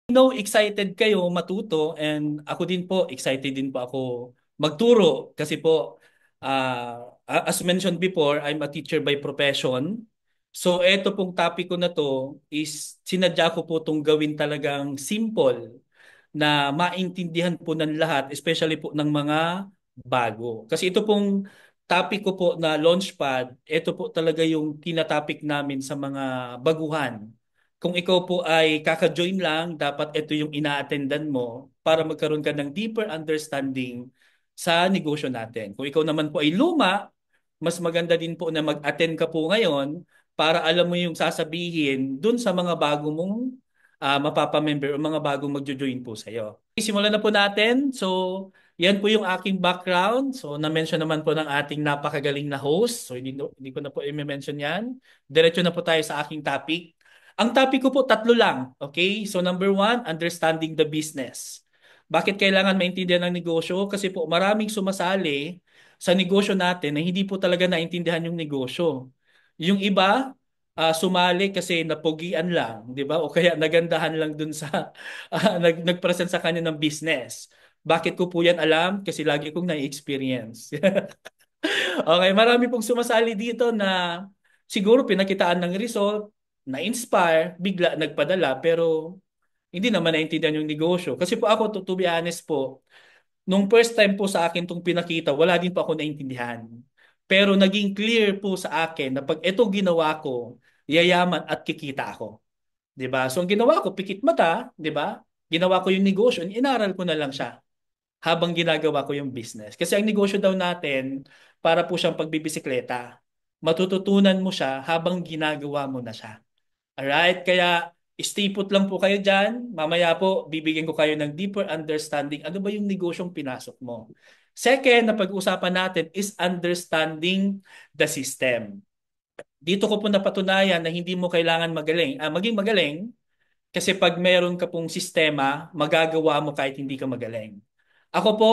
know excited kayo matuto and ako din po, excited din po ako magturo kasi po as mentioned before, I'm a teacher by profession. So eto pong topic ko na to is sinadya ko po itong gawin talagang simple na maintindihan po ng lahat, especially po ng mga bago. Kasi ito pong topic ko po na Launchpad, ito po talaga yung tinatopic namin sa mga baguhan. Kung ikaw po ay kaka-join lang, dapat ito yung ina-attendan mo para magkaroon ka ng deeper understanding sa negosyo natin. Kung ikaw naman po ay luma, mas maganda din po na mag-attend ka po ngayon para alam mo yung sasabihin dun sa mga bago mong mapapamember o mga bagong magjo-join po sa'yo. Simulan na po natin. So, yan po yung aking background. So, na-mention naman po ng ating napakagaling na host. So, hindi ko na po i-mention yan. Diretso na po tayo sa aking topic. Ang topic ko po tatlo lang. Okay? So, number one, understanding the business. Bakit kailangan maintindihan ng negosyo? Kasi po maraming sumasali sa negosyo natin na hindi po talaga naintindihan yung negosyo. Yung iba, sumali kasi napugian lang, di ba? O kaya nagandahan lang dun sa nag-present sa kanya ng business. Bakit ko po yan alam? Kasi lagi kong na-experience. Okay, marami pong sumasali dito na siguro pinakitaan ng result, na-inspire, bigla nagpadala, pero hindi naman naintindihan yung negosyo. Kasi po ako, to be honest po, nung first time po sa akin itong pinakita, wala din po ako naintindihan. Pero naging clear po sa akin na pag ito ginawa ko, yayaman at kikita ako. 'Di ba? So ang ginawa ko, pikit mata, 'di ba? Ginawa ko yung negosyo, inaral ko na lang siya habang ginagawa ko yung business. Kasi ang negosyo daw natin, para po siyang pagbibisikleta. Matututunan mo siya habang ginagawa mo na siya. Alright, kaya stay put lang po kayo dyan. Mamaya po, bibigyan ko kayo ng deeper understanding. Ano ba yung negosyong pinasok mo? Second na pag-usapan natin is understanding the system. Dito ko po napatunayan na hindi mo kailangan maging magaling kasi pag meron ka pong sistema, magagawa mo kahit hindi ka magaling. Ako po,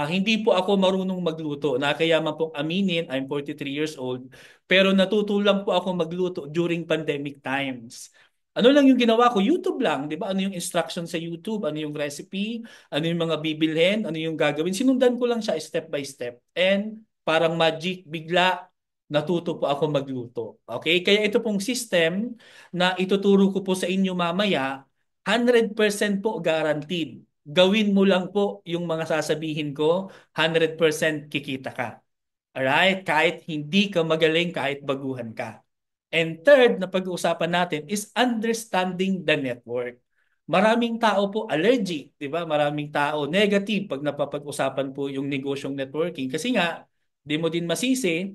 hindi po ako marunong magluto. Nakakayaman pong aminin, I'm 43 years old. Pero natutulang po ako magluto during pandemic times. Ano lang yung ginawa ko? YouTube lang, di ba? Ano yung instruction sa YouTube? Ano yung recipe? Ano yung mga bibilhin? Ano yung gagawin? Sinundan ko lang siya step by step. And parang magic, bigla natuto po ako magluto. Okay? Kaya ito pong system na ituturo ko po sa inyo mamaya, 100% po guaranteed. Gawin mo lang po yung mga sasabihin ko, 100% kikita ka. Alright? Kahit hindi ka magaling, kahit baguhan ka. And third na pag-uusapan natin is understanding the network. Maraming tao po allergic, di ba? Maraming tao negative pag napapag-usapan po yung negosyong networking. Kasi nga, di mo din masisi,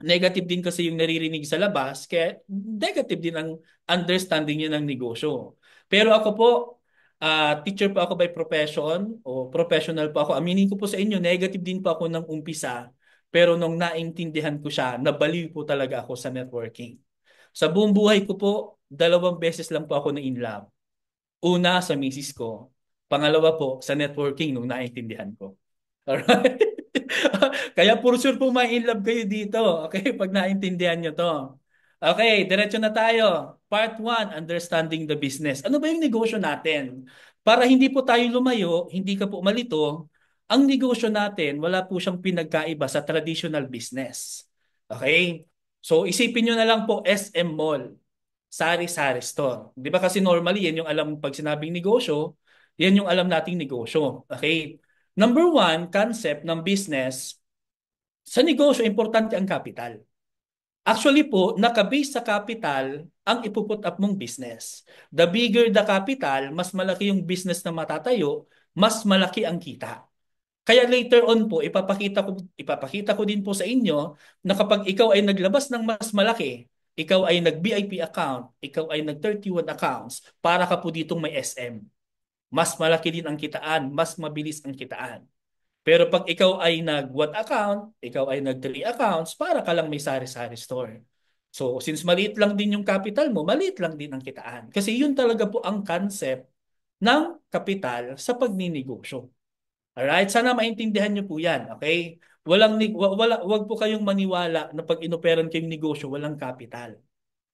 negative din kasi yung naririnig sa labas, kaya negative din ang understanding niya ng negosyo. Pero ako po, teacher po ako by profession o professional po ako. Aminin ko po sa inyo, negative din po ako ng umpisa. Pero nung naintindihan ko siya, nabaliw po talaga ako sa networking. Sa buong buhay ko po, 2 beses lang po ako na in love. Una sa misis ko. Pangalawa po sa networking nung naintindihan ko. Alright? Kaya for sure po may in love kayo dito. Okay, pag naintindihan nyo to. Okay, diretso na tayo. Part 1, understanding the business. Ano ba yung negosyo natin? Para hindi po tayo lumayo, hindi ka po malito, ang negosyo natin, wala po siyang pinagkaiba sa traditional business. Okay? So isipin nyo na lang po SM Mall, sari-sari store. Di ba kasi normally yan yung alam pag sinabing negosyo, yan yung alam nating negosyo. Okay? Number one, concept ng business, sa negosyo, importante ang capital. Actually po, nakabase sa capital ang ipuput up mong business. The bigger the capital, mas malaki yung business na matatayo, mas malaki ang kita. Kaya later on po, ipapakita ko din po sa inyo na kapag ikaw ay naglabas ng mas malaki, ikaw ay nag-VIP account, ikaw ay nag-31 accounts, para ka po ditong may SM. Mas malaki din ang kitaan, mas mabilis ang kitaan. Pero pag ikaw ay nag-one account, ikaw ay nag-three accounts, para ka lang may sari-sari store. So, since maliit lang din yung capital mo, maliit lang din ang kitaan. Kasi yun talaga po ang concept ng kapital sa pagninegosyo. Alright? Sana maintindihan niyo po yan. Okay? Wag po kayong maniwala na pag inoperan kayong negosyo, walang capital.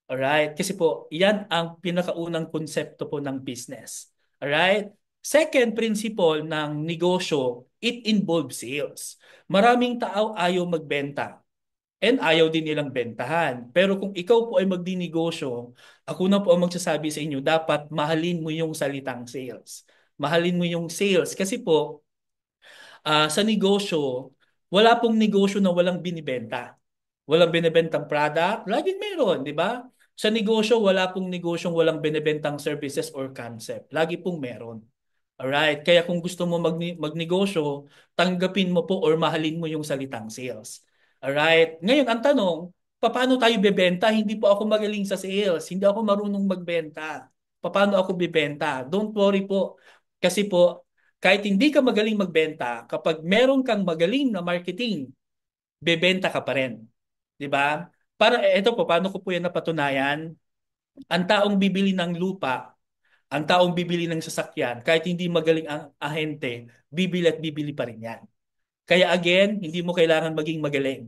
Alright? Kasi po, yan ang pinakaunang konsepto po ng business. Alright? Second principle ng negosyo, it involves sales. Maraming tao ayaw magbenta and ayaw din nilang bentahan. Pero kung ikaw po ay magdinegosyo, ako na po ang magsasabi sa inyo, dapat mahalin mo yung salitang sales. Mahalin mo yung sales kasi po sa negosyo, wala pong negosyo na walang binibenta. Walang binibentang product, laging meron, di ba? Sa negosyo, wala pong negosyong walang binibentang services or concept. Lagi pong meron. Alright, kaya kung gusto mo magnegosyo, tanggapin mo po or mahalin mo yung salitang sales. Alright, ngayon ang tanong, paano tayo bebenta? Hindi po ako magaling sa sales, hindi ako marunong magbenta. Paano ako bebenta? Don't worry po, kasi po, kahit hindi ka magaling magbenta, kapag meron kang magaling na marketing, bebenta ka pa rin. 'Di ba? Para ito po, paano ko po 'yan napatunayan? Ang taong bibili ng lupa, ang taong bibili ng sasakyan, kahit hindi magaling ang ahente, bibili at bibili pa rin 'yan. Kaya again, hindi mo kailangan maging magaling.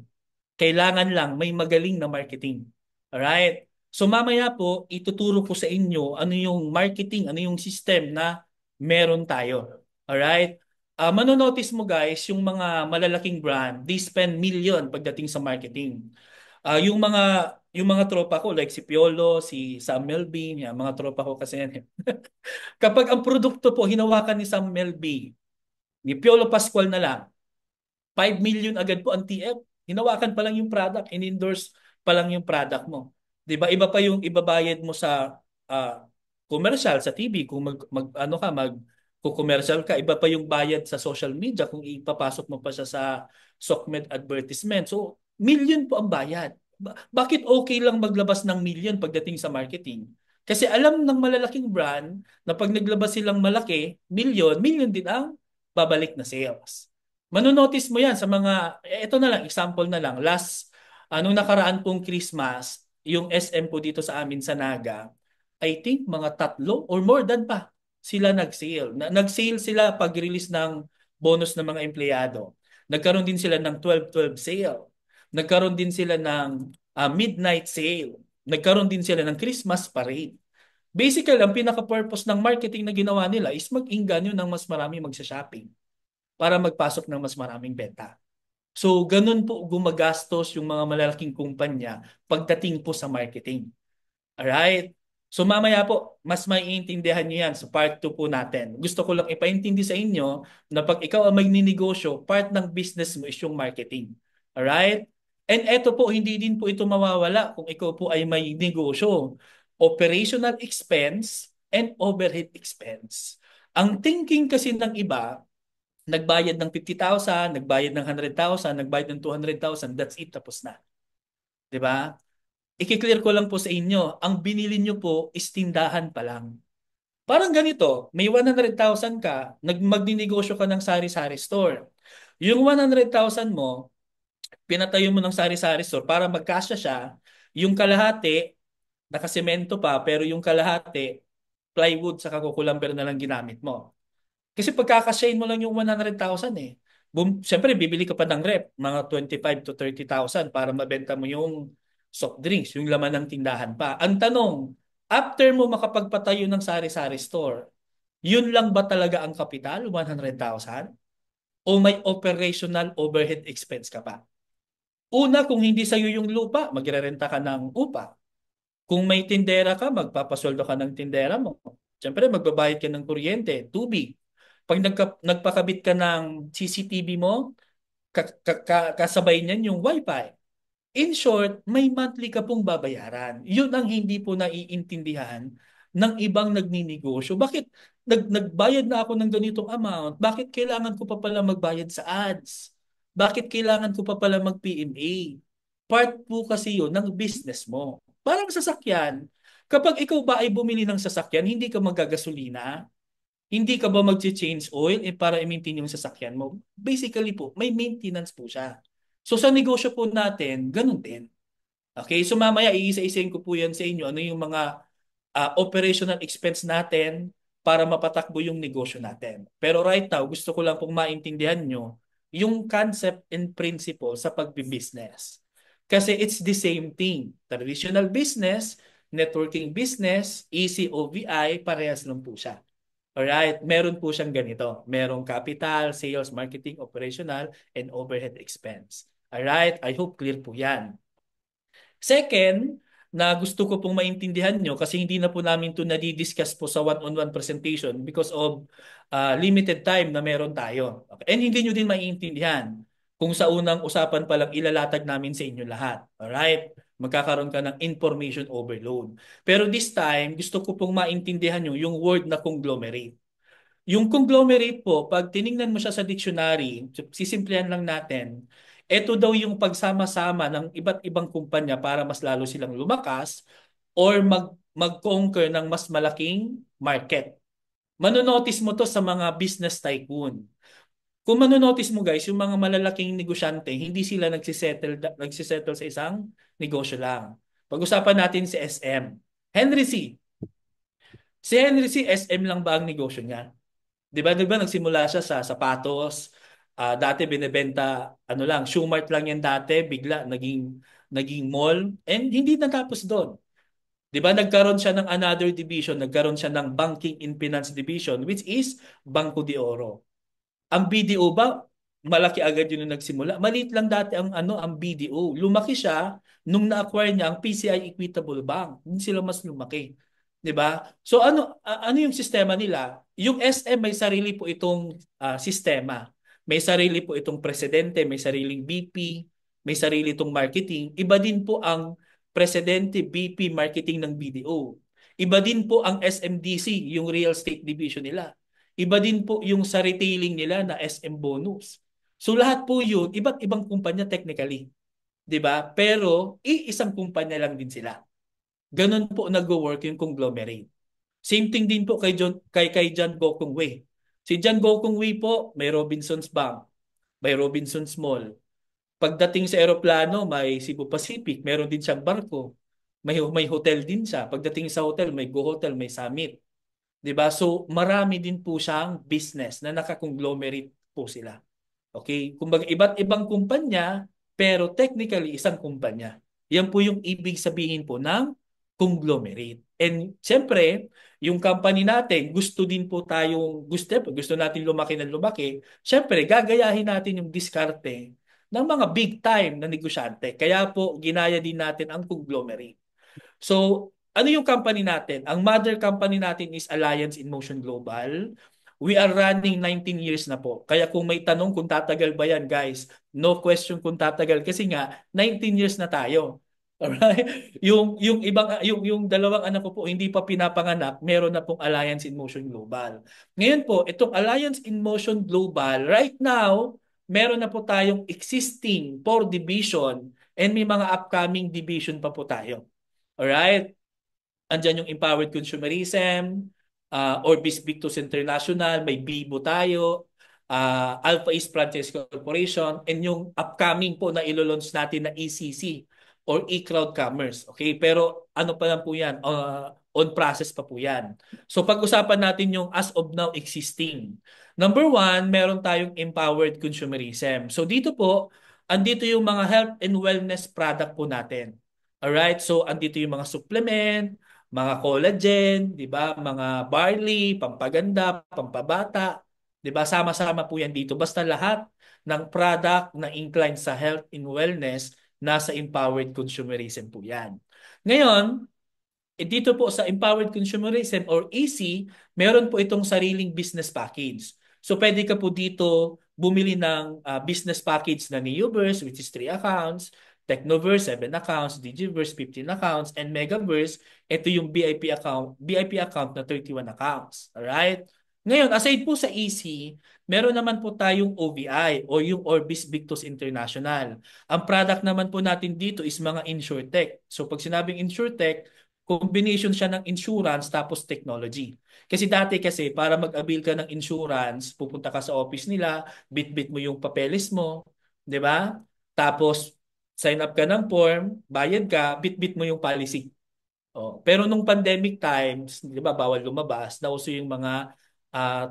Kailangan lang may magaling na marketing. Alright? So mamaya po, ituturo ko sa inyo ano yung marketing, ano yung system na meron tayo. Alright? Manonotice mo guys, yung mga malalaking brand, they spend million pagdating sa marketing. Yung mga tropa ko like si Piolo, si Sam Melby, yan, mga tropa ko kasi yan. Kapag ang produkto po hinawakan ni Sam Melby, ni Piolo Pascual na lang, 5 million agad po ang TF. Hinawakan pa lang yung product, in-endorse pa lang yung product mo. 'Di ba? Iba pa yung ibabayad mo sa commercial sa TV kung ano ka commercial ka, iba pa yung bayad sa social media kung ipapasok mo pa siya sa SOCMED advertisement. So, million po ang bayad. Bakit okay lang maglabas ng million pagdating sa marketing? Kasi alam ng malalaking brand na pag naglabas silang malaki, million, million din ang babalik na sales. Manonotice mo yan sa mga, ito na lang, example na lang. Nung nakaraan pong Christmas, yung SM po dito sa amin sa Naga, I think mga tatlo or more than pa sila nag-sale. Nag-sale sila pag-release ng bonus ng mga empleyado. Nagkaroon din sila ng 12-12 sale. Nagkaroon din sila ng midnight sale. Nagkaroon din sila ng Christmas parade. Basically, ang pinaka-purpose ng marketing na ginawa nila is mag-inganyo ng mas marami magsha-shopping para magpasok ng mas maraming benta. So, ganun po gumagastos yung mga malalaking kumpanya pagdating po sa marketing. Alright? So mamaya po, mas maiintindihan niyo yan sa part 2 po natin. Gusto ko lang ipaintindi sa inyo na pag ikaw ang magninegosyo, part ng business mo is yung marketing. Alright? And eto po, hindi din po ito mawawala kung ikaw po ay may negosyo. Operational expense and overhead expense. Ang thinking kasi ng iba, nagbayad ng 50,000, nagbayad ng 100,000, nagbayad ng 200,000, that's it, tapos na. 'Di ba? I-clear ko lang po sa inyo, ang binili nyo po is tindahan pa lang. Parang ganito, may 100,000 ka, magdinegosyo ka ng sari-sari store. Yung 100,000 mo, pinatayo mo ng sari-sari store para magkasya siya, yung kalahati, nakasemento pa, pero yung kalahati, plywood sa kukulamber na lang ginamit mo. Kasi pagkakasyahin mo lang yung 100,000 eh. Siyempre, bibili ka pa ng rep, mga 25 to 30,000 para mabenta mo yung soft drinks, yung laman ng tindahan pa. Ang tanong, after mo makapagpatayo ng sari-sari store, yun lang ba talaga ang kapital, 100,000? O may operational overhead expense ka pa? Una, kung hindi sa'yo yung lupa, magrerenta ka ng upa. Kung may tindera ka, magpapasweldo ka ng tindera mo. Siyempre, magbabayad ka ng kuryente, tubig. Pag nagpakabit ka ng CCTV mo, kasabay niyan yung wifi. In short, may monthly ka pong babayaran. Yun ang hindi po naiintindihan ng ibang nagninegosyo. Bakit nagbayad na ako ng ganitong amount? Bakit kailangan ko pa pala magbayad sa ads? Bakit kailangan ko pa pala mag-PMA? Part po kasi yun ng business mo. Parang sasakyan. Kapag ikaw ba ay bumili ng sasakyan, hindi ka magagasolina? Hindi ka ba mag-change oil para i-maintain yung sasakyan mo? Basically po, may maintenance po siya. So sa negosyo po natin, ganun din. Okay, so mamaya iisa-isahin ko po yan sa inyo. Ano yung mga operational expense natin para mapatakbo yung negosyo natin. Pero right now, gusto ko lang pong maintindihan nyo yung concept and principle sa pagbibusiness. Kasi it's the same thing. Traditional business, networking business, ECOVI, parehas lang po siya. Alright, meron po siyang ganito. Merong capital, sales, marketing, operational, and overhead expense. Alright, I hope clear po yan. Second, na gusto ko pong maintindihan nyo kasi hindi na po namin ito nadi-discuss po sa one-on-one presentation because of limited time na meron tayo. Okay. And hindi nyo din maiintindihan kung sa unang usapan pa lang ilalatag namin sa inyo lahat. Alright? Magkakaroon ka ng information overload. Pero this time, gusto ko pong maintindihan nyo yung word na conglomerate. Yung conglomerate po, pag tiningnan mo siya sa dictionary, sisimplihan lang natin, ito daw yung pagsama-sama ng iba't ibang kumpanya para mas lalo silang lumakas or mag-conquer ng mas malaking market. Manonotice mo to sa mga business tycoon. Kung manonotice mo guys, yung mga malalaking negosyante, hindi sila nagsisettle sa isang negosyo lang. Pag-usapan natin si SM. Henry C. Si Henry C, SM lang ba ang negosyo niya? Di ba nagsimula siya sa sapatos, dati binebenta, ano lang, Shoe Mart lang yan dati, bigla naging mall, and hindi natapos doon. Di ba nagkaroon siya ng another division, nagkaroon siya ng Banking and Finance Division, which is Banco de Oro. Ang BDO ba, malaki agad yun nung nagsimula. Maliit lang dati ang BDO. Lumaki siya nung na-acquire niya ang PCI Equitable Bank. Hindi sila mas lumaki. 'Di ba? So ano yung sistema nila? Yung SM may sarili po itong sistema. May sarili po itong presidente, may sariling BP, may sarili itong marketing. Iba din po ang presidente, BP, marketing ng BDO. Iba din po ang SMDC, yung real estate division nila. Iba din po yung sa retailing nila na SM Bonus. So lahat po yun, iba't ibang kumpanya technically. 'Di ba? Pero iisang kumpanya lang din sila. Ganun po nag-work yung conglomerate. Same thing din po kay John Gokong Wei. Si John Gokong Wei po, may Robinsons Bank, may Robinsons Mall. Pagdating sa eroplano, may Cebu Pacific, meron din siyang barko. May hotel din siya. Pagdating sa hotel, may Go Hotel, may Summit. 'Di ba? So marami din po siyang business na naka-conglomerate po sila. Okay? Kumbaga iba't ibang kumpanya pero technically isang kumpanya. Yan po yung ibig sabihin po ng conglomerate. And siyempre, yung company natin, gusto natin lumaki ng lumaki, siyempre gagayahin natin yung diskarte ng mga big time na negosyante. Kaya po ginaya din natin ang conglomerate. So, ano yung company natin? Ang mother company natin is Alliance in Motion Global. We are running 19 years na po. Kaya kung may tanong kung tatagal ba yan, guys, no question kung tatagal kasi nga 19 years na tayo. Alright? Yung dalawang anak ko po hindi pa pinapanganak, meron na pong Alliance in Motion Global. Ngayon po, itong Alliance in Motion Global, right now, meron na po tayong existing 4 division and may mga upcoming division pa po tayo. Alright? Andyan yung Empowered Consumerism, Orbis Victus International, may Bibo tayo, Alpha East Franchise Corporation, and yung upcoming po na ilo-launch natin na ECC or e-crowd commerce. Okay? Pero ano pa lang po yan? On process pa po yan. So pag-usapan natin yung as of now existing. Number one, meron tayong Empowered Consumerism. So dito po, andito yung mga health and wellness product po natin. Alright, so andito yung mga supplement, mga collagen, 'di ba? Mga barley, pampaganda, pampabata, 'di ba? Sama-sama po 'yan dito. Basta lahat ng product na inclined sa health and wellness nasa empowered consumerism po 'yan. Ngayon, dito po sa Empowered Consumerism or EC, meron po itong sariling business package. So pwede ka po dito bumili ng business package na Neoverse, which is 3 accounts, Technoverse 7 accounts, Digiverse 15 accounts, and Megaverse, ito yung VIP account na 31 accounts. Alright? Ngayon, aside po sa EC, meron naman po tayong OVI o yung Orbis Victus International. Ang product naman po natin dito is mga InsurTech. So pag sinabing InsurTech, combination siya ng insurance tapos technology. Kasi para mag-avail ka ng insurance, pupunta ka sa office nila, bit-bit mo yung papeles mo, 'di ba? Tapos sign up ka ng form, bayad ka, bit-bit mo yung policy. Oh, pero nung pandemic times, 'di ba, bawal lumabas, nauso yung mga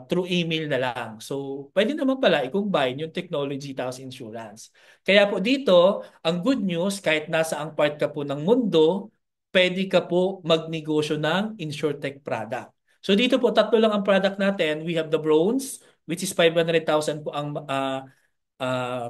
through email na lang. So, pwede naman pala i-combine yung technology tapos insurance. Kaya po dito, ang good news, kahit nasa ang part ka po ng mundo, pwede ka po magnegosyo ng InsurTech product. So dito po, tatlo lang ang product natin. We have the bronze, which is 500,000 po ang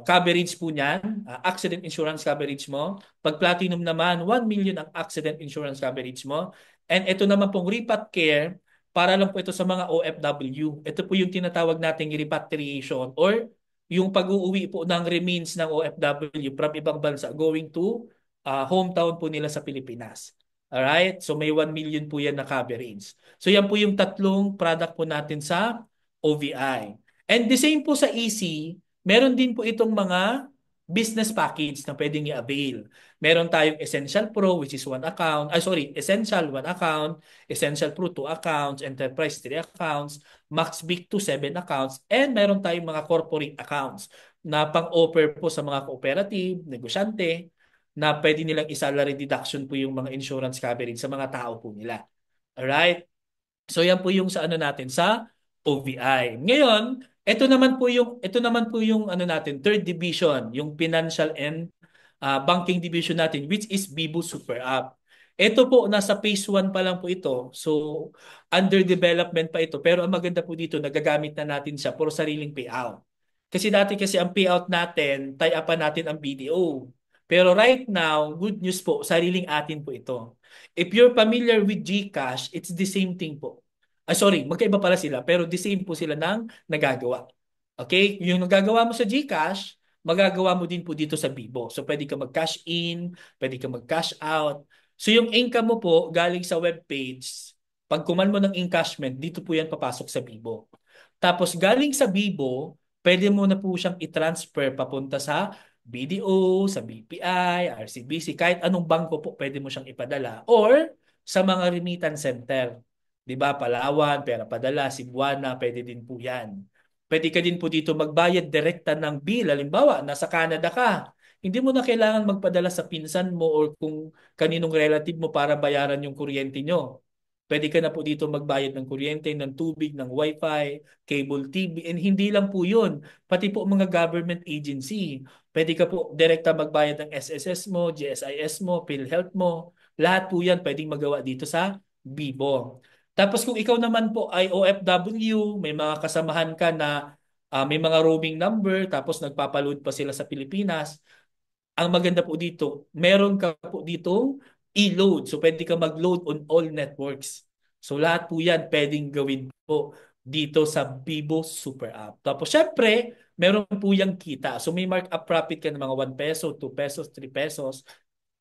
coverage po niyan, accident insurance coverage mo. Pag platinum naman, 1 million ang accident insurance coverage mo. And ito naman pong repat care, para lang po ito sa mga OFW. Ito po yung tinatawag nating repatriation or yung pag-uuwi po ng remains ng OFW from ibang bansa going to hometown po nila sa Pilipinas. Alright? So may 1 million po yan na coverage. So yan po yung tatlong product po natin sa OVI. And the same po sa EC, meron din po itong mga business package na pwedeng i-avail. Meron tayong Essential Pro which is one account. Essential one account, Essential Pro 2 accounts, Enterprise 3 accounts, Max Big 2 7 accounts, and meron tayong mga corporate accounts na pang-offer po sa mga cooperative, negosyante, na pwede nilang i-salary deduction po yung mga insurance coverage sa mga tao po nila. Alright? So yan po yung sa ano natin sa OVI. Ngayon, ito naman po yung ano natin, third division, yung financial and banking division natin which is Bibo Super App. Ito po nasa phase 1 pa lang po ito. So under development pa ito. Pero ang maganda po dito, nagagamit na natin siya for sariling payout. Kasi dati kasi ang payout natin, tie-upan natin ang BDO. Pero right now, good news po, sariling atin po ito. If you're familiar with GCash, it's the same thing po. Sorry, magkaiba pala sila, pero the same po sila ng nagagawa. Okay? Yung nagagawa mo sa GCash, magagawa mo din po dito sa Bibo. So pwede ka mag-cash in, pwede ka mag-cash out. So yung income mo po galing sa web page, pag kuman mo ng encashment, dito po yan papasok sa Bibo. Tapos galing sa Bibo, pwede mo na po siyang i-transfer papunta sa BDO, sa BPI, RCBC, kahit anong bangko po pwede mo siyang ipadala. Or sa mga remittance center. 'Di ba? Palawan, Pera Padala, Cebuana, pwede din po 'yan. Pwede ka din po dito magbayad direkta ng bill. Halimbawa, nasa Canada ka. Hindi mo na kailangan magpadala sa pinsan mo or kung kaninong relative mo para bayaran yung kuryente nyo. Pwede ka na po dito magbayad ng kuryente, ng tubig, ng wifi, cable TV, and hindi lang po yun. Pati po mga government agency. Pwede ka po direkta magbayad ng SSS mo, GSIS mo, PhilHealth mo. Lahat po yan pwedeng magawa dito sa Bibo. Tapos kung ikaw naman po ay OFW, may mga kasamahan ka na may mga roaming number, tapos nagpapaload pa sila sa Pilipinas, ang maganda po dito, meron ka po ditong i-load. So pwede ka mag-load on all networks. So lahat po yan pwedeng gawin po dito sa Vivo Super App. Tapos syempre, meron po yung kita. So may markup profit ka ng mga 1 peso, 2 pesos, 3 pesos.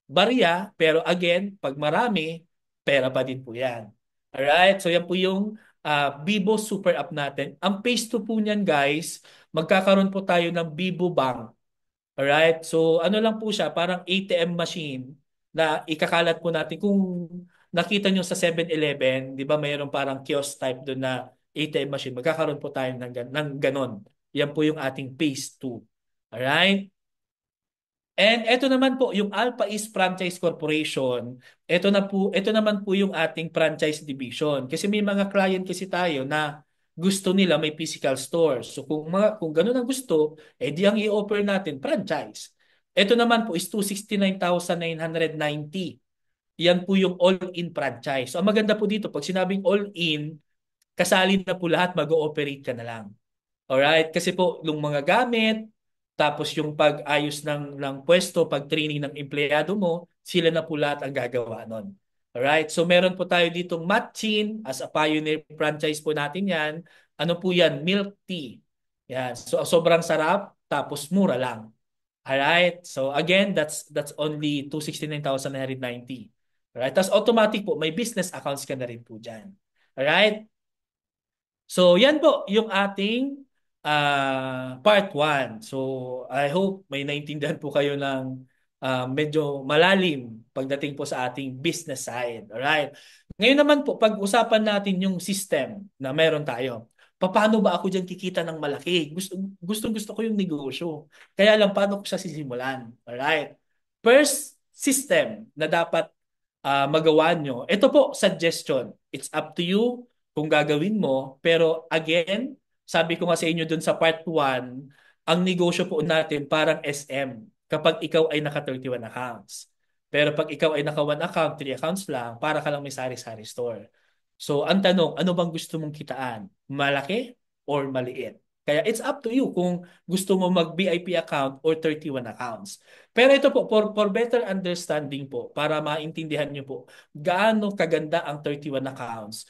Barya, pero again, pag marami, pera pa din po yan. Alright? So yan po yung Vivo Super App natin. Ang phase 2 po niyan guys, magkakaroon po tayo ng Vivo Bank. Alright? So ano lang po siya, parang ATM machine na ikakalat po natin. Kung nakita nyo sa 7-Eleven, di ba mayroon parang kiosk type doon na ATM machine, magkakaroon po tayo ng ganon. Yan po yung ating phase 2. Alright? And ito naman po yung Alpha East Franchise Corporation. Ito naman po yung ating franchise division. Kasi may mga client kasi tayo na gusto nila may physical store. So kung ganun ang gusto, di ang i-offer natin franchise. Ito naman po is 269,990. Yan po yung all-in franchise. So ang maganda po dito, pag sinabing all-in, kasali na po lahat, mag-ooperate ka na lang. Alright? Kasi po, yung mga gamit, tapos yung pag-ayos ng pwesto, pag-training ng empleyado mo, sila na po lahat ang gagawa nun. Alright? So meron po tayo ditong Matchin as a pioneer franchise po natin yan. Ano po yan? Milk tea. Yan. So sobrang sarap, tapos mura lang. Alright? So again, that's only 269,990. Alright? Tapos automatic po, may business accounts ka na rin po dyan. Alright? So, yan po yung ating part 1. So, I hope may naintindihan po kayo ng medyo malalim pagdating po sa ating business side. Alright? Ngayon naman po, pag-usapan natin yung system na meron tayo. Paano ba ako dyan kikita ng malaki? Gusto ko yung negosyo. Kaya lang, paano ko siya sisimulan? Alright? First system na dapat magawa nyo. Ito po, suggestion. It's up to you kung gagawin mo. Pero again, sabi ko nga sa inyo dun sa part 1, ang negosyo po natin parang SM kapag ikaw ay naka 31 accounts. Pero pag ikaw ay naka 1 account, 3 accounts lang, para ka lang may sari-sari store. So, ang tanong, ano bang gusto mong kitaan? Malaki or maliit? Kaya it's up to you kung gusto mo mag-VIP account or 31 accounts. Pero ito po, for better understanding po, para maintindihan nyo po, gaano kaganda ang 31 accounts.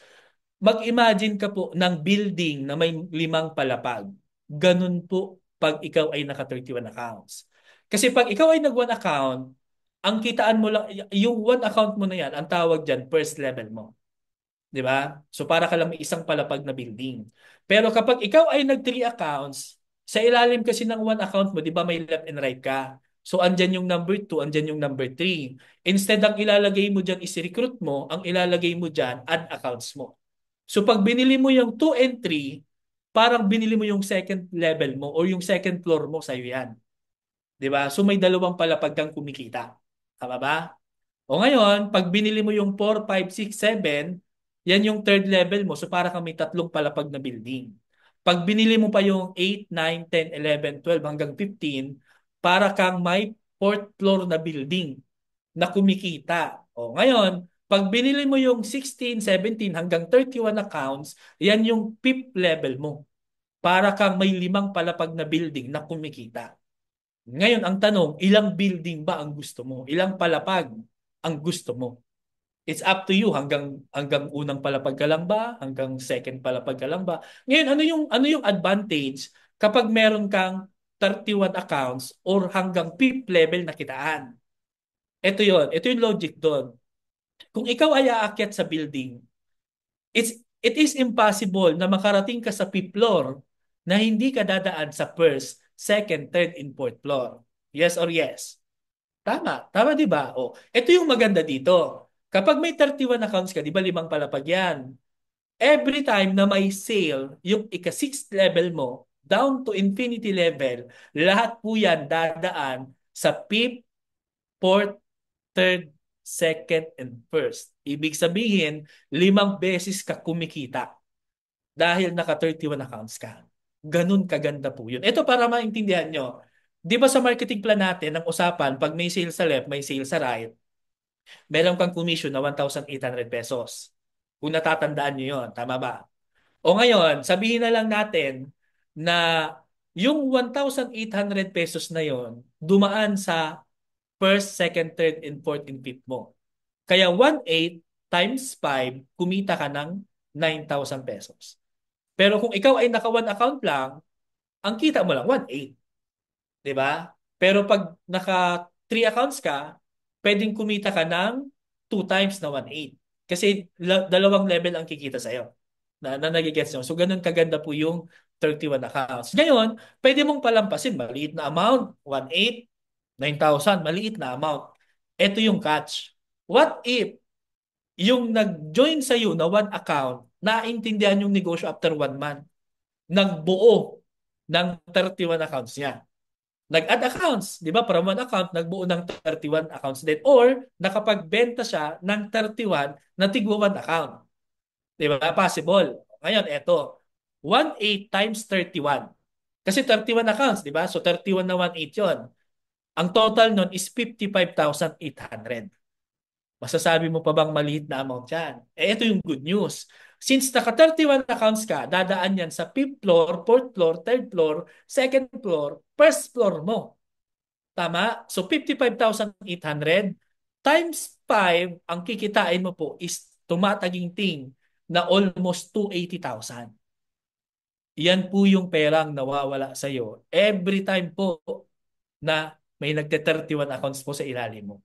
Mag-imagine ka po ng building na may 5 palapag. Ganun po pag ikaw ay naka 31 accounts. Kasi pag ikaw ay nag-one account, ang kitaan mo lang, yung one account mo na yan, ang tawag dyan, first level mo. 'Di ba? So para ka lang may isang palapag na building. Pero kapag ikaw ay nag 3 accounts, sa ilalim kasi ng one account mo, 'di ba may left and right ka? So andyan yung number 2, andyan yung number 3. Instead ang ilalagay mo diyan is recruit mo, ang ilalagay mo diyan add accounts mo. So pag binili mo yung 2 and 3, parang binili mo yung second level mo or yung second floor mo sa iyo yan. 'Di ba? So may dalawang palapag kang kumikita. Tama ba? O ngayon, pag binili mo yung 4, 5, 6, 7, yan yung third level mo. So para kang may 3 palapag na building. Pag binili mo pa yung 8, 9, 10, 11, 12 hanggang 15, para kang may fourth floor na building na kumikita. O ngayon, pag binili mo yung 16, 17 hanggang 31 accounts, yan yung fifth level mo. Para kang may 5 palapag na building na kumikita. Ngayon, ang tanong, ilang building ba ang gusto mo? Ilang palapag ang gusto mo? It's up to you hanggang unang palapag ka lang ba? Hanggang second palapag ka lang ba? Ngayon, ano yung advantage kapag meron kang 31 accounts or hanggang fifth level na kitaan? Ito yon, ito yung logic doon. Kung ikaw ay aakyat sa building, it is impossible na makarating ka sa fifth floor na hindi ka dadaan sa first, second, third, and fourth floor. Yes or yes? Tama. Tama, di ba? O, ito yung maganda dito. Kapag may 31 accounts ka, di ba 5 palapag yan? Every time na may sale, yung ika-6th level mo, down to infinity level, lahat po yan dadaan sa fifth, fourth, third, second, and first. Ibig sabihin, 5 beses ka kumikita dahil naka 31 accounts ka. Ganun kaganda po yun. Ito para maintindihan nyo. Di ba sa marketing plan natin, ang usapan, pag may sale sa left, may sale sa right, meron kang commission na 1,800 pesos. Kung natatandaan nyo yun, tama ba? O ngayon, sabihin na lang natin na yung 1,800 pesos na yon dumaan sa first, second, third, and fourth, and fifth mo. Kaya 1,800 times 5, kumita ka ng 9,000 pesos. Pero kung ikaw ay naka one account lang, ang kita mo lang 1,800. 'Di ba? Pero pag naka 3 accounts ka, pwedeng kumita ka ng 2 times na 1,800. Kasi dalawang level ang kikita sa'yo na nagigets nyo. So, ganun kaganda po yung 31 accounts. Ngayon, pwede mong palampasin. Maliit na amount, 1,800, 9,000, maliit na amount. Ito yung catch. What if yung nag-join sa'yo na one account, naintindihan yung negosyo after 1 month, nagbuo ng 31 accounts niya? Nag-add accounts, di ba? From one account, nagbuo ng 31 accounts din. Or, nakapagbenta siya ng 31 na tigwa one account. Di ba? Possible. Ngayon, eto. 1,800 times 31. Kasi 31 accounts, di ba? So, 31 na 1,800 yun. Ang total nun is 55,800. Masasabi mo pa bang maliit na amount yan? Eh, ito yung good news. Since naka 31 accounts ka, dadaan yan sa 5th floor, 4th floor, 3rd floor, 2nd floor, 1st floor mo. Tama? So 55,800 times 5, ang kikitain mo po is tumataginting na almost 280,000. Yan po yung perang nawawala sa iyo every time po na may nagte-31 accounts po sa ilalim mo.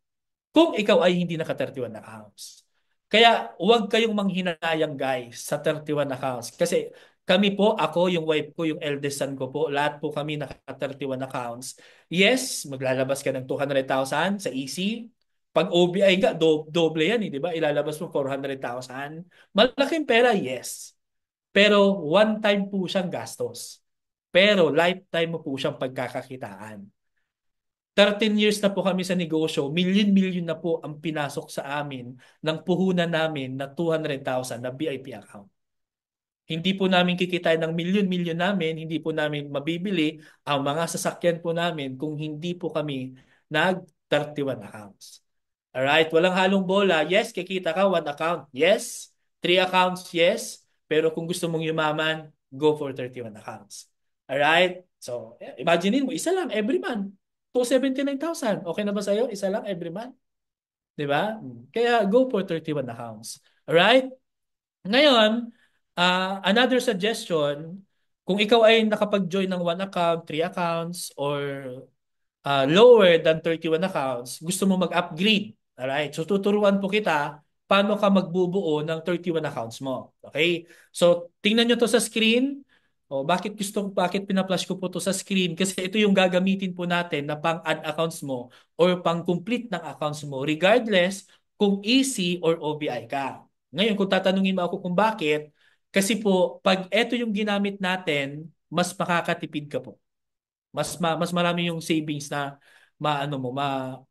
Kung ikaw ay hindi naka 31 accounts. Kaya huwag kayong manghinayang guys sa 31 accounts. Kasi kami po, ako, yung wife ko, yung eldest son ko po, lahat po kami naka 31 accounts. Yes, maglalabas ka ng 200,000 sa EC. Pag OBI ka, doble yan, di ba? Ilalabas mo 400,000. Malaking pera, yes. Pero one time po siyang gastos. Pero lifetime mo po siyang pagkakakitaan. 13 years na po kami sa negosyo, milyon-milyon na po ang pinasok sa amin ng puhunan namin na 200,000 na VIP account. Hindi po namin kikitain ng milyon-milyon namin, hindi po namin mabibili ang mga sasakyan po namin kung hindi po kami nag 31 accounts. Alright, walang halong bola. Yes, kikita ka one account. Yes. Three accounts, yes. Pero kung gusto mong yumaman, go for 31 accounts. Alright? So, imagine mo, isa lang every month. 279,000. Okay na ba sa'yo? Isa lang every month. Di ba? Kaya go for 31 accounts. Alright? Ngayon, another suggestion, kung ikaw ay nakapag-join ng one account, three accounts, or lower than 31 accounts, gusto mo mag-upgrade. Alright? So tuturuan po kita paano ka magbubuo ng 31 accounts mo. Okay? So tingnan nyo to sa screen. O, bakit pina-flash ko po to sa screen? Kasi ito yung gagamitin po natin na pang-add accounts mo or pang-complete ng accounts mo regardless kung EC or OBI ka. Ngayon, kung tatanungin mo ako kung bakit, kasi po, pag ito yung ginamit natin, mas makakatipid ka po. Mas marami yung savings na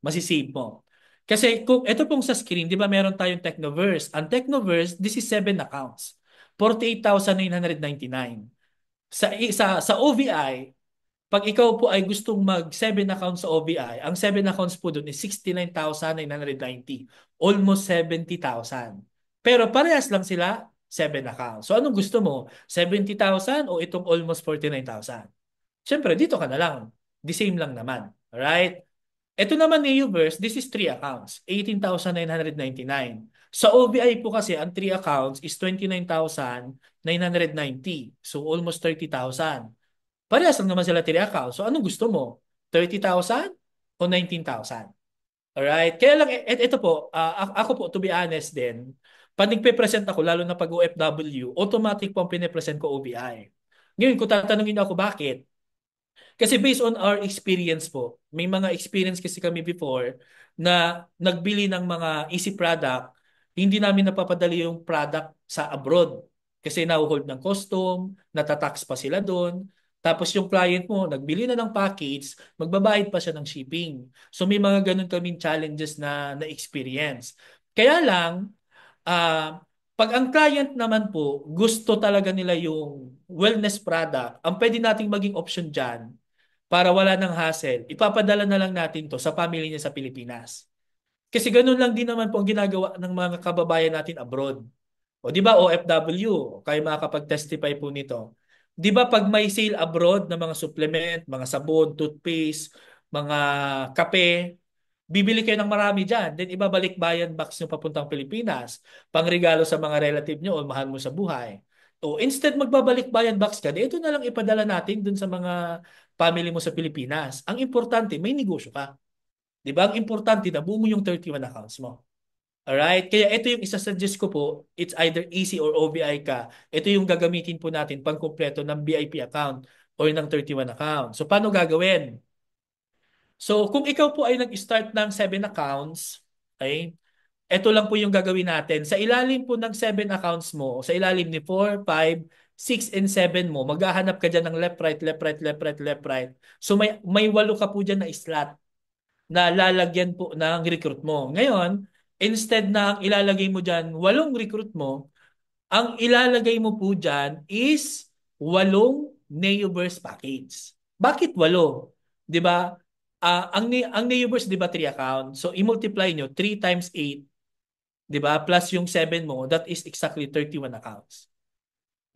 masisave mo. Kasi kung ito pong sa screen, 'di ba meron tayong Technoverse. Ang Technoverse, this is 7 accounts. 48,999. Sa OVI, pag ikaw po ay gustong mag 7 accounts sa OVI, ang 7 accounts po doon is 69,990. Almost 70,000. Pero parehas lang sila 7 accounts. So anong gusto mo? 70,000 o itong almost 49,000? Siyempre, dito ka na lang. The same lang naman. Alright? Ito naman ni Uverse, this is 3 accounts. 18,999. Sa OBI po kasi, ang 3 accounts is 29,990. So, almost 30,000. Parehas lang naman sila 3 accounts. So, anong gusto mo? 30,000 o 19,000? Alright? Kaya lang, ito po, ako po, to be honest din, pag nagpe-present ako, lalo na pag OFW, automatic po ang pinipresent ko OBI. Ngayon, kung tatanungin ako bakit, kasi based on our experience po, may mga experience kasi kami before na nagbili ng mga easy product, hindi namin napapadali yung product sa abroad. Kasi na-hold ng custom, natatax pa sila doon. Tapos yung client mo, nagbili na ng package, magbabayad pa siya ng shipping. So may mga ganun kaming challenges na experience. Kaya lang, ah pag ang client naman po, gusto talaga nila yung wellness product, ang pwede nating maging option dyan, para wala ng hassle, ipapadala na lang natin to sa family niya sa Pilipinas. Kasi ganun lang din naman po ang ginagawa ng mga kababayan natin abroad. O di ba OFW, kayo makakapag-testify po nito. Di ba pag may sale abroad ng mga supplement, mga sabon, toothpaste, mga kape, bibili kayo ng marami dyan. Then ibabalik bayan box nyo papuntang Pilipinas. Pangregalo sa mga relative nyo o mahal mo sa buhay. O instead magbabalik bayan box ka, di ito na lang ipadala natin dun sa mga family mo sa Pilipinas. Ang importante, may negosyo ka. Di ba? Ang importante na buo mo yung 31 accounts mo. Alright? Kaya ito yung isa-suggest ko po, it's either EC or OBI ka. Ito yung gagamitin po natin pang kumpleto ng VIP account or ng 31 account. So, paano gagawin? So, kung ikaw po ay nag-start ng 7 accounts, okay, ito lang po yung gagawin natin. Sa ilalim po ng 7 accounts mo, sa ilalim ni 4, 5, 6, and 7 mo, maghahanap ka dyan ng left, right, left, right, left, right, left, right. So may 8 ka po dyan na slot na lalagyan po ng recruit mo. Ngayon, instead na ang ilalagay mo dyan 8 recruit mo, ang ilalagay mo po dyan is 8 Neoverse package. Bakit 8? 'Di ba? Ang Neoverse 'di ba 3 account? So i-multiply nyo 3 times 8, 'di ba? Plus yung 7 mo, that is exactly 31 accounts.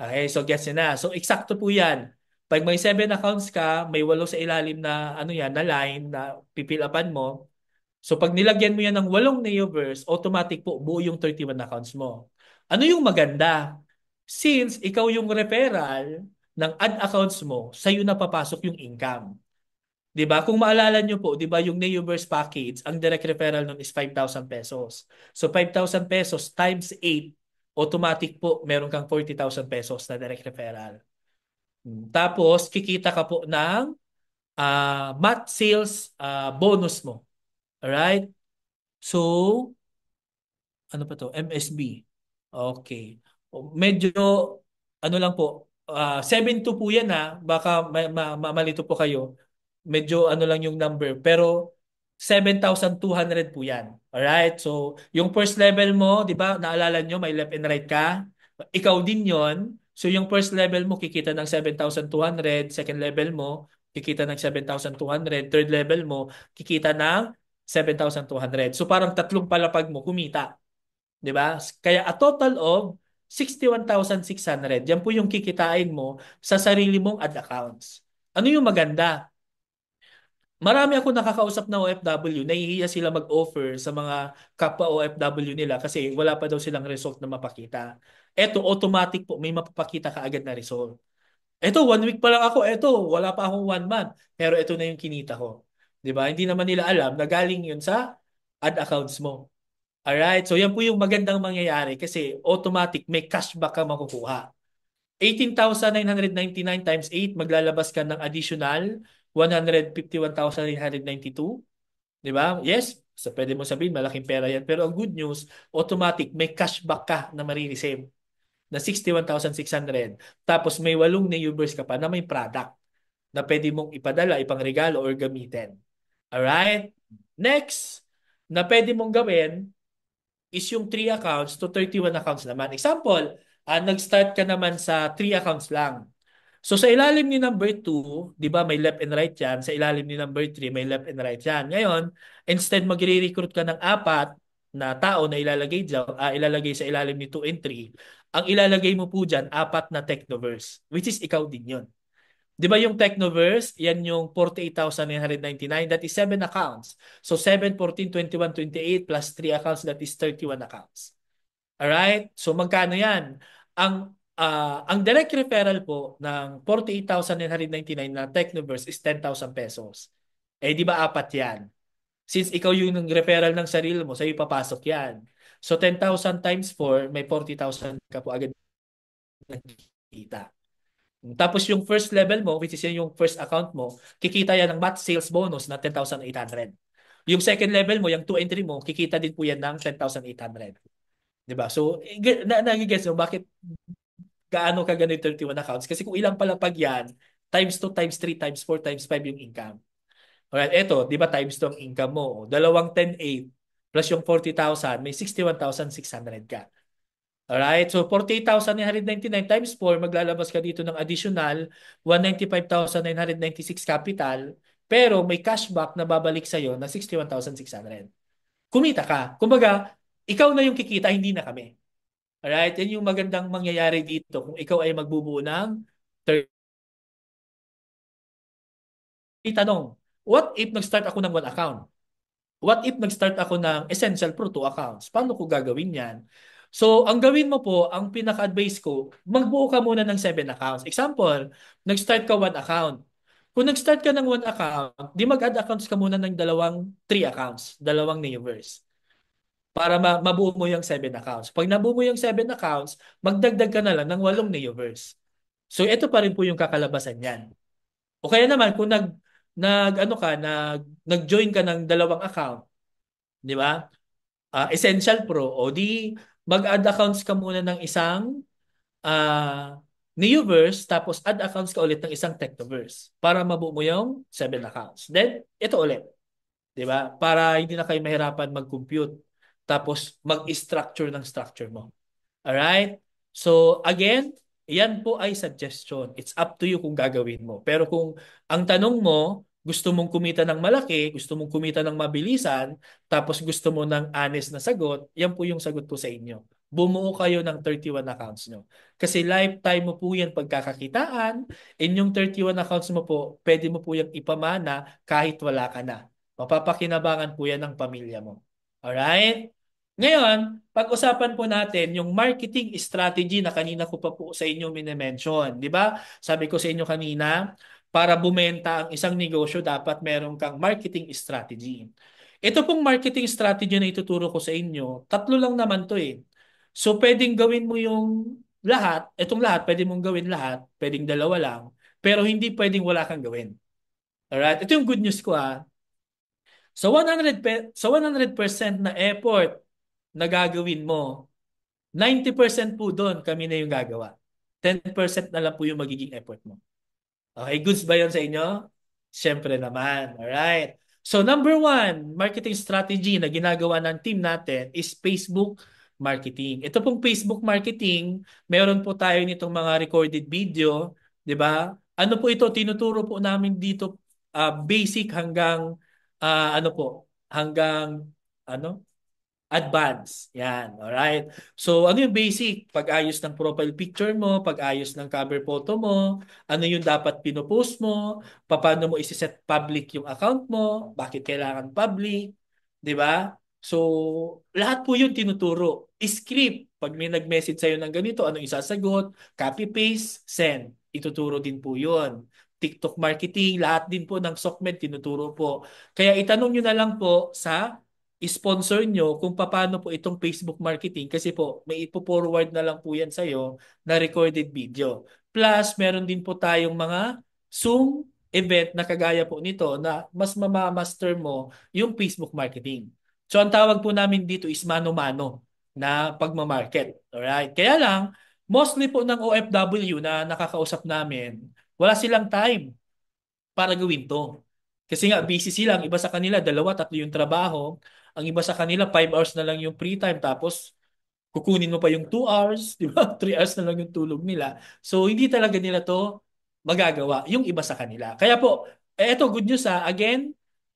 Okay, so gets nyo na. So eksakto po 'yan. Pag may 7 accounts ka, may 8 sa ilalim na ano 'yan, na line na pipilapan mo. So pag nilagyan mo yan ng 8 Neoverse, automatic po buo yung 31 accounts mo. Ano yung maganda? Since ikaw yung referral ng ad accounts mo, sa'yo na papasok yung income. 'Di ba? Kung maalala nyo po, 'di ba yung Neoverse package, ang direct referral nun is 5,000 pesos. So 5,000 pesos times 8, automatic po meron kang 40,000 pesos na direct referral. Tapos kikita ka po ng month sales bonus mo. Alright? So, ano pa to? MSB. Okay. Medyo, ano lang po, 7-2 po yan ha. Baka malito po kayo. Medyo ano lang yung number. Pero 7,200 po yan. Alright? So, yung first level mo, di ba, naalala nyo, may left and right ka. Ikaw din yon. So, yung first level mo, kikita ng 7,200. Second level mo, kikita ng 7,200. Third level mo, kikita ng 7,200. So, parang tatlong palapag mo, kumita. 'Di ba? Kaya a total of 61,600. Yan po yung kikitain mo sa sarili mong ad accounts. Ano yung maganda? Marami ako nakakausap na OFW, nahihiya sila mag-offer sa mga kapwa OFW nila kasi wala pa daw silang result na mapakita. Eto, automatic po, may mapapakita ka agad na result. Eto, 1 week pa lang ako. Eto, wala pa akong 1 month. Pero eto na yung kinita ko. 'Di ba? Hindi naman nila alam na galing yun sa ad accounts mo. Alright, so yan po yung magandang mangyayari kasi automatic may cashback ka makukuha. 18,999 times 8, maglalabas ka ng additional 151,992. Di ba? Yes, so pwede mo sabihin malaking pera yan. Pero ang good news, automatic, may cashback ka na marireceive na 61,600. Tapos may 8 na users ka pa na may product na pwede mong ipadala, ipangregalo, or gamitin. Alright? Next, na pwede mong gawin is yung 3 accounts to 31 accounts naman. Example, nag-start ka naman sa 3 accounts lang. So sa ilalim ni number 2, 'di ba may left and right 'yan. Sa ilalim ni number 3, may left and right 'yan. Ngayon, instead magre-recruit ka ng 4 na tao na ilalagay sa ilalim ni 2 and 3, ang ilalagay mo po diyan 4 na Technoverse, which is ikaw din 'yon. 'Di ba yung Technoverse, yan yung 48,999, that is 7 accounts. So 7, 14, 21, 28 plus 3 accounts, that is 31 accounts. Alright? So magkano yan? Ang direct referral po ng 48,999 na Technoverse is 10,000 pesos. Eh di ba apat yan? Since ikaw yung referral ng sarili mo, sa'yo papasok yan. So 10,000 times 4, may 40,000 ka po agad nakikita. Tapos yung first level mo, which is yung first account mo, kikita yan ng match sales bonus na 10,800. Yung second level mo, yung 2 entry mo, kikita din po yan ng 10,800. 'Di ba? So, nagigets mo bakit gaano ka ganito 31 accounts? Kasi kung ilang palapag yan, times 2, times 3, times 4, times 5 yung income. Alright, eto, 'di ba times 2 ang income mo? Dalawang 10,800 plus yung 40,000, may 61,600 ka. Alright, so 48,999 times 4, maglalabas ka dito ng additional 195,996 capital, pero may cashback na babalik sa'yo na 61,600. Kumita ka. Kumbaga, ikaw na yung kikita, hindi na kami. Alright, yan yung magandang mangyayari dito kung ikaw ay magbubuo ng third. Tanong, what if nag-start ako ng 1 account? What if nag-start ako ng Essential Pro 2 accounts? Paano ko gagawin yan? So, ang gawin mo po, ang pinaka-advice ko, magbuo ka muna ng 7 accounts. Example, nag-start ka 1 account. Kung nag-start ka ng 1 account, di mag-add accounts ka muna ng 3 accounts, dalawang neighbors, para mabuo mo yung 7 accounts. Pag nabuo mo yung 7 accounts, magdagdag ka na lang ng 8 neighbors. So, ito pa rin po yung kakalabasan niyan. O kaya naman, kung ano ka, nag-join ka ng 2 account, di ba? Essential Pro, o di mag-add accounts ka muna ng isang Neoverse, tapos add accounts ka ulit ng isang Technoverse para mabuo mo yung 7 accounts. Then, ito ulit. 'Di ba? Para hindi na kayo mahirapan mag-compute. Tapos mag-structure ng structure mo. Alright? So, again, yan po ay suggestion. It's up to you kung gagawin mo. Pero kung ang tanong mo, gusto mong kumita ng malaki, gusto mong kumita ng mabilisan, tapos gusto mo ng honest na sagot, yan po yung sagot ko sa inyo. Bumuo kayo ng 31 accounts nyo. Kasi lifetime mo po yan pagkakakitaan, and yung 31 accounts mo po, pwede mo po yung ipamana kahit wala ka na. Mapapakinabangan po yan ng pamilya mo. Alright? Ngayon, pag-usapan po natin yung marketing strategy na kanina ko pa po sa inyo minimension. Di ba? Sabi ko sa inyo kanina, para bumenta ang isang negosyo, dapat meron kang marketing strategy. Ito pong marketing strategy na ituturo ko sa inyo, tatlo lang naman to eh. So, pwedeng gawin mo yung lahat, itong lahat, pwede mong gawin lahat, pwedeng dalawa lang, pero hindi pwedeng wala kang gawin. Alright? Ito yung good news ko ah. Sa 100% na effort na gagawin mo, 90% po doon kami na yung gagawa. 10% na lang po yung magiging effort mo. Okay, goods ba yun sa inyo? Siyempre naman. Alright. So number 1, marketing strategy na ginagawa ng team natin is Facebook marketing. Ito pong Facebook marketing, meron po tayo nitong mga recorded video, 'di ba? Ano po ito? Tinuturo po namin dito basic hanggang ano po, hanggang ano? Advance. Yan. Alright. So, ano yung basic? Pag-ayos ng profile picture mo, pag-ayos ng cover photo mo, ano yung dapat pinopost mo, paano mo isi-set public yung account mo, bakit kailangan public, di ba? So, lahat po yun tinuturo. Script, pag may nag-message sa'yo ng ganito, anong isasagot, copy-paste, send. Ituturo din po yun. TikTok marketing, lahat din po ng SOCMED tinuturo po. Kaya itanong nyo na lang po sa sponsor nyo kung paano po itong Facebook marketing kasi po may ipo-forward na lang po yan sa'yo na recorded video. Plus, meron din po tayong mga Zoom event na kagaya po nito na mas mamamaster mo yung Facebook marketing. So, ang tawag po namin dito is mano-mano na pagmamarket. Alright? Kaya lang, mostly po ng OFW na nakakausap namin, wala silang time para gawin to. Kasi nga, busy sila. Ang iba sa kanila, dalawa, tatlo yung trabaho. Ang iba sa kanila, 5 hours na lang yung free time. Tapos, kukunin mo pa yung 2 hours, di ba? 3 hours na lang yung tulog nila. So, hindi talaga nila to magagawa, yung iba sa kanila. Kaya po, eto, good news ha. Again,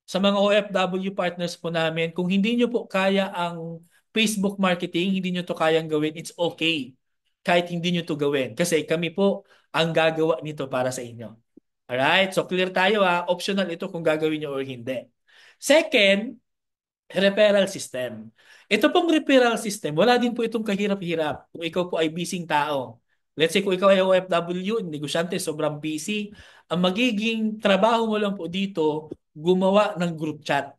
sa mga OFW partners po namin, kung hindi nyo po kaya ang Facebook marketing, hindi nyo to kayang gawin, it's okay. Kahit hindi nyo to gawin. Kasi kami po ang gagawa nito para sa inyo. Alright? So clear tayo ha. Optional ito kung gagawin nyo or hindi. Second, referral system. Ito pong referral system, wala din po itong kahirap-hirap kung ikaw po ay busy tao. Let's say kung ikaw ay OFW, negosyante, sobrang busy, ang magiging trabaho mo lang po dito, gumawa ng group chat.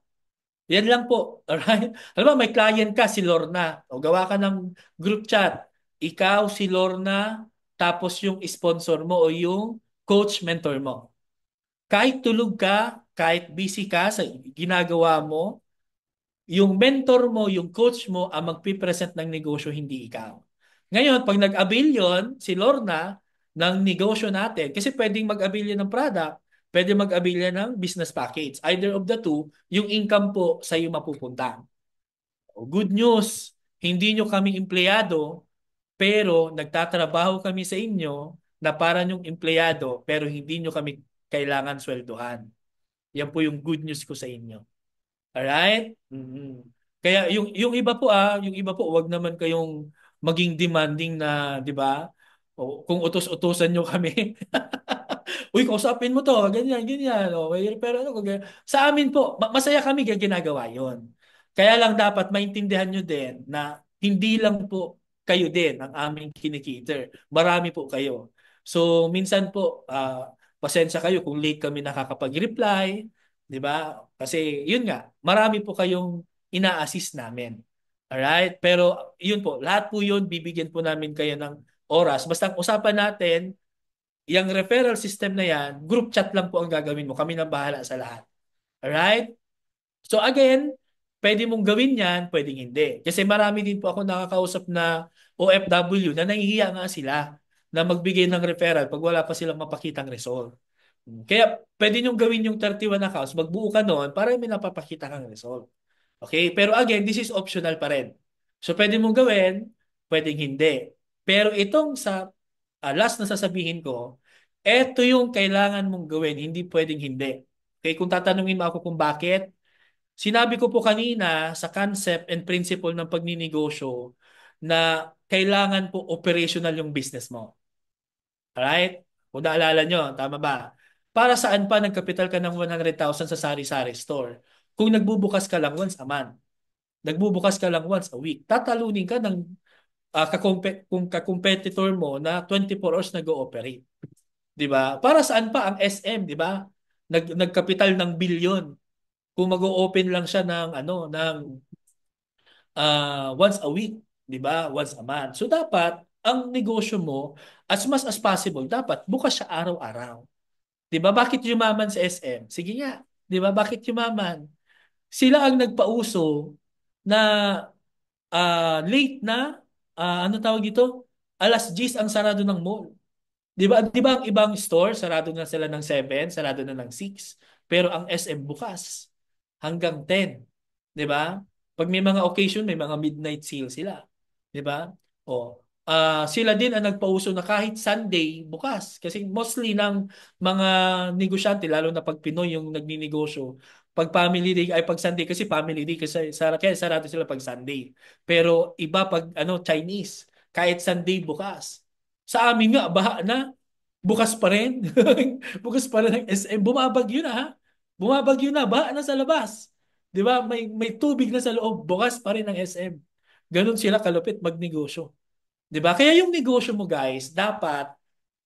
Yan lang po. Alright? Alam mo, may client ka, si Lorna. O gawa ka ng group chat. Ikaw, si Lorna, tapos yung sponsor mo o yung coach mentor mo. Kahit tulog ka, kahit busy ka sa ginagawa mo, yung mentor mo, yung coach mo ang magpipresent ng negosyo, hindi ikaw. Ngayon, pag nag-avail yun, si Lorna, ng negosyo natin, kasi pwedeng mag-avail yan ng product, pwede mag-avail yan ng business package. Either of the two, yung income po sa iyo mapupunta. Good news, hindi nyo kami empleyado, pero nagtatrabaho kami sa inyo na para nyong empleyado, pero hindi nyo kami kailangan sweldohan. Yan po yung good news ko sa inyo. Alright? Mhm. Kaya yung iba po yung iba po wag naman kayong maging demanding na, 'di ba? O kung utos-utusan nyo kami. Uy, kausapin mo to, ganyan, ganyan. Okay, pero ano, sa amin po, masaya kami ginagawa 'yon. Kaya lang dapat maintindihan nyo din na hindi lang po kayo din ang aming kinikiter. Marami po kayo. So, minsan po, pasensya kayo kung late kami nakakapag-reply, 'di ba? Kasi yun nga, marami po kayong ina-assist namin. Alright? Pero yun po, lahat po yun, bibigyan po namin kayo ng oras. Basta ang usapan natin, yung referral system na yan, group chat lang po ang gagawin mo. Kami na bahala sa lahat. Alright? So again, pwede mong gawin yan, pwedeng hindi. Kasi marami din po ako nakakausap na OFW na nahihiya nga sila na magbigay ng referral pag wala pa silang mapakitang result. Kaya pwede nyo gawin yung 31 accounts, magbuo ka noon para may napapakita kang result. Okay? Pero again, this is optional pa rin. So pwede mong gawin, pwedeng hindi. Pero itong sa last na sasabihin ko, ito yung kailangan mong gawin, hindi pwedeng hindi. Okay, kung tatanungin mo ako kung bakit, sinabi ko po kanina sa concept and principle ng pagninegosyo na kailangan po operational yung business mo. Alright? Kung naalala nyo, tama ba? Para saan pa nagkapital ka ng 100,000 sa sari-sari store? Kung nagbubukas ka lang once a month, nagbubukas ka lang once a week, tatalunin ka ng kung ka-competitor mo na 24 hours nag-ooperate. 'Di ba? Para saan pa ang SM, 'di ba? Nagkapital ng bilyon. Kung mag-open lang siya ng once a week, 'di ba? Once a month. So dapat ang negosyo mo as much as possible dapat bukas siya araw-araw. 'Di ba? Bakit yumaman sa SM? Sige nga, 'di ba? Bakit yumaman? Sila ang nagpauso na late na ano tawag dito? Alas 10 ang sarado ng mall. 'Di ba ang ibang store sarado na sila ng 7, sarado na ng 6, pero ang SM bukas hanggang 10, 'di ba? Pag may mga occasion, may mga midnight sale sila, 'di ba? O sila din ang nagpauso na kahit Sunday bukas kasi mostly ng mga negosyante lalo na pag Pinoy yung nagninegosyo, Pag family day ay pag Sunday kasi family day kasi kaya sarado sila pag Sunday. Pero iba pag Chinese, kahit Sunday bukas. Sa amin nga baha na, bukas pa rin. Bukas pa rin ang SM. Bumabagyo na ha. Bumabagyo na, baha na sa labas. 'Di ba? May tubig na sa loob, bukas pa rin ang SM. Ganun sila kalupit magnegosyo. 'Di ba? Kaya yung negosyo mo guys, dapat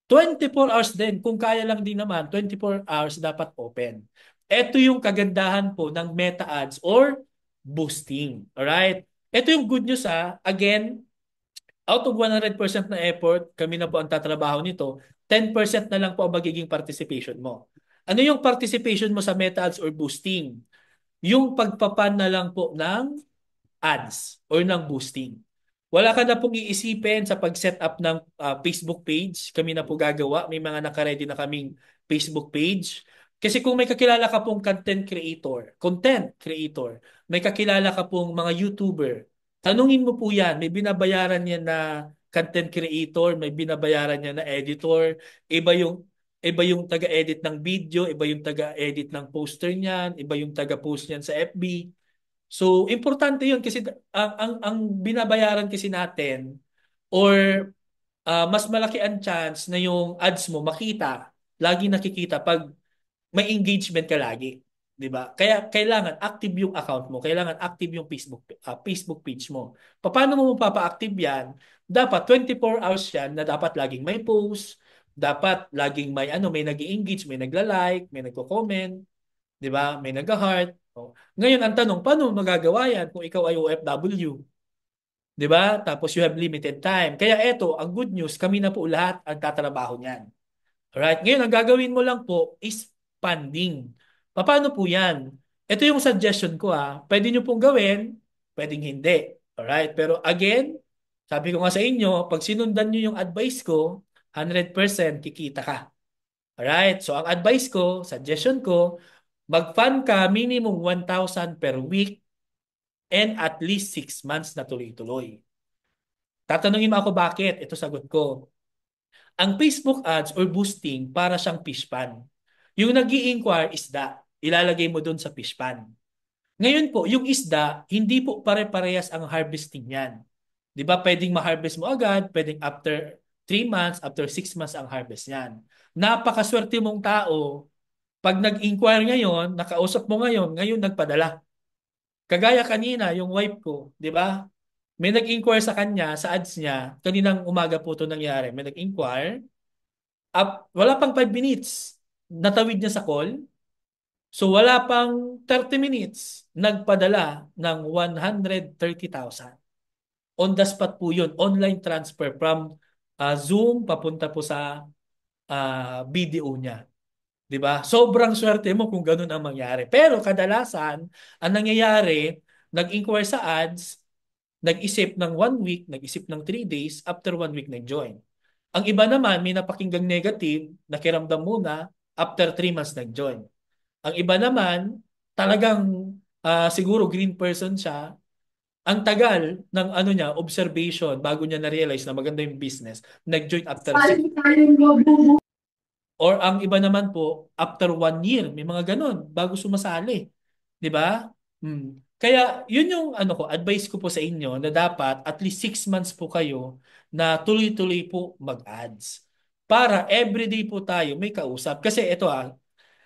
24 hours din. Kung kaya lang din naman, 24 hours dapat open. Ito yung kagandahan po ng Meta Ads or boosting. Alright? Ito yung good news ha. Again, out of 100% na effort, kami na po ang tatrabaho nito, 10% na lang po ang magiging participation mo. Ano yung participation mo sa Meta Ads or boosting? Yung pagpapan na lang po ng ads or ng boosting. Wala ka na pong iisipin sa pag-set up ng Facebook page. Kami na po gagawa. May mga nakaredy na kaming Facebook page. Kasi kung may kakilala ka pong content creator, may kakilala ka pong mga YouTuber, tanungin mo po yan. May binabayaran yan na content creator, may binabayaran yan na editor, iba yung taga-edit ng video, iba yung taga-edit ng poster niyan, iba yung taga-post niyan sa FB. So, importante 'yun kasi ang binabayaran kasi natin or mas malaki ang chance na yung ads mo makita, lagi nakikita pag may engagement ka lagi, 'di ba? Kaya kailangan active yung account mo, kailangan active yung Facebook page mo. Paano mo mapapa-active 'yan? Dapat 24 hours 'yan na dapat laging may post, dapat laging may nag-engage, may nagla-like, may nagko-comment, 'di ba? May nag-heart. Oh. Ngayon ang tanong, paano magagawa 'yan kung ikaw ay OFW? 'Di ba? Tapos you have limited time. Kaya eto, ang good news, kami na po lahat ang tatrabaho niyan. Alright? Ngayon ang gagawin mo lang po is funding. Paano po 'yan? Ito yung suggestion ko ah. Pwede niyo pong gawin, pwedeng hindi. Alright? Pero again, sabi ko nga sa inyo, pag sinundan niyo yung advice ko, 100% kikita ka. Alright? So ang advice ko, suggestion ko, mag-fund ka minimum 1,000 per week and at least 6 months na tuloy-tuloy. Tatanungin mo ako bakit? Ito sagot ko. Ang Facebook ads or boosting para siyang fish pan. Yung nag inquire isda, ilalagay mo dun sa fish pan. Ngayon po, yung isda, hindi po pare-parehas ang harvesting niyan. Di ba pwedeng ma-harvest mo agad, pwedeng after 3 months, after 6 months ang harvest niyan. Napakaswerte mong tao, pag nag-inquire ngayon, nakausap mo ngayon nagpadala. Kagaya kanina, yung wife ko, di ba? May nag-inquire sa kanya, sa ads niya, kaninang umaga po ito nangyari. May nag-inquire, wala pang 5 minutes, natawid niya sa call. So wala pang 30 minutes, nagpadala ng 130,000. On the spot po yun, online transfer from Zoom papunta po sa BDO niya. 'Di ba? Sobrang swerte mo kung ganun ang mangyari. Pero kadalasan, ang nangyayari, nag-inquire sa ads, nag-isip ng 1 week, nag-isip ng 3 days, after 1 week nag-join. Ang iba naman, may napakinggang negative, nakiramdam muna, after 3 months nag-join. Ang iba naman, talagang siguro green person siya, ang tagal ng niya, observation, bago niya na-realize na maganda yung business, nag-join after 6. Or ang iba naman po, after 1 year, may mga ganun, bago sumasali. Di ba? Kaya yun yung advice ko po sa inyo na dapat at least 6 months po kayo na tuloy-tuloy po mag-ads. Para everyday po tayo may kausap. Kasi ito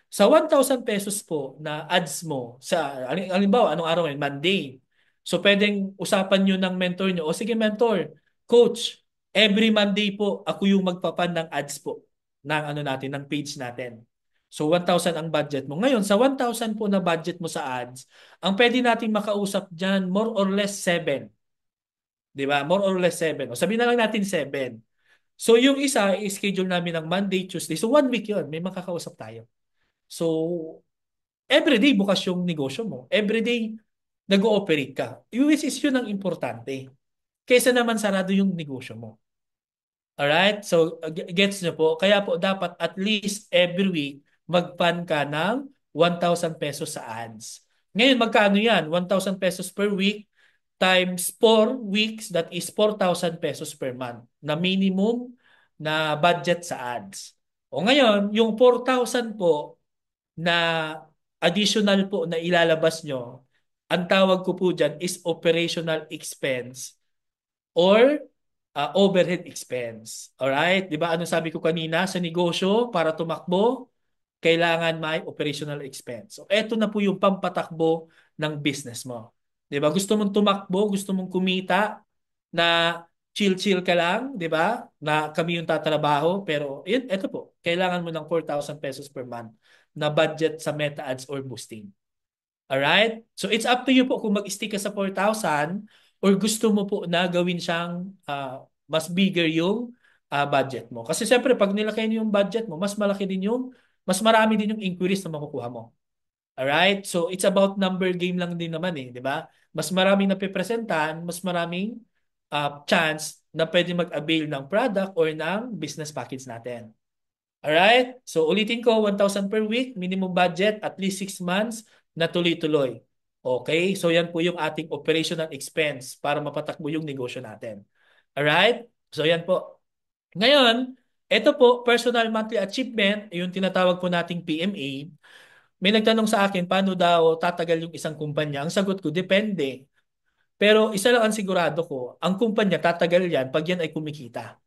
sa 1,000 pesos po na ads mo, halimbawa, anong araw ngayon? Monday. So pwedeng usapan nyo ng mentor nyo, o sige mentor, coach, every Monday po, ako yung magpapan ng ads po ng ng page natin. So 1,000 ang budget mo. Ngayon, sa 1,000 po na budget mo sa ads, ang pwede nating makausap dyan, more or less 7. Di ba? More or less 7. O sabihin na lang natin 7. So yung isa, i-schedule namin ng Monday, Tuesday. So 1 week yun, may makakausap tayo. So, everyday bukas yung negosyo mo. Everyday nag-ooperate ka. Which is yun ang importante. Kaysa naman sarado yung negosyo mo. Alright? So, gets nyo po? Kaya po dapat at least every week mag-fund ka ng 1,000 pesos sa ads. Ngayon, magkano yan? 1,000 pesos per week times 4 weeks, that is 4,000 pesos per month na minimum na budget sa ads. O ngayon, yung 4,000 po na additional po na ilalabas nyo, ang tawag ko po dyan is operational expense or overhead expense. Alright? Di ba? Ano sabi ko kanina sa negosyo para tumakbo? Kailangan may operational expense. So, eto na po yung pampatakbo ng business mo. Di ba? Gusto mong tumakbo, gusto mong kumita na chill-chill ka lang, di ba? Na kami yung tatrabaho, pero yun, eto po, kailangan mo ng 4,000 pesos per month na budget sa Meta Ads or boosting. Alright? So it's up to you po kung mag-stick ka sa 4,000 or gusto mo po na gawin siyang mas bigger yung budget mo. Kasi siyempre, pag nilaki niyo yung budget mo, mas marami din yung inquiries na makukuha mo. Alright? So it's about number game lang din naman eh, di ba? Mas maraming napipresentan, mas maraming chance na pwede mag-avail ng product or ng business package natin. Alright? So ulitin ko, 1,000 per week, minimum budget, at least 6 months na tuloy-tuloy. Okay? So yan po yung ating operational expense para mapatakbo yung negosyo natin. Alright? So yan po. Ngayon, ito po, personal monthly achievement, yung tinatawag po nating PMA. May nagtanong sa akin, paano daw tatagal yung isang kumpanya? Ang sagot ko, depende. Pero isa lang ang sigurado ko, ang kumpanya tatagal yan pag yan ay kumikita.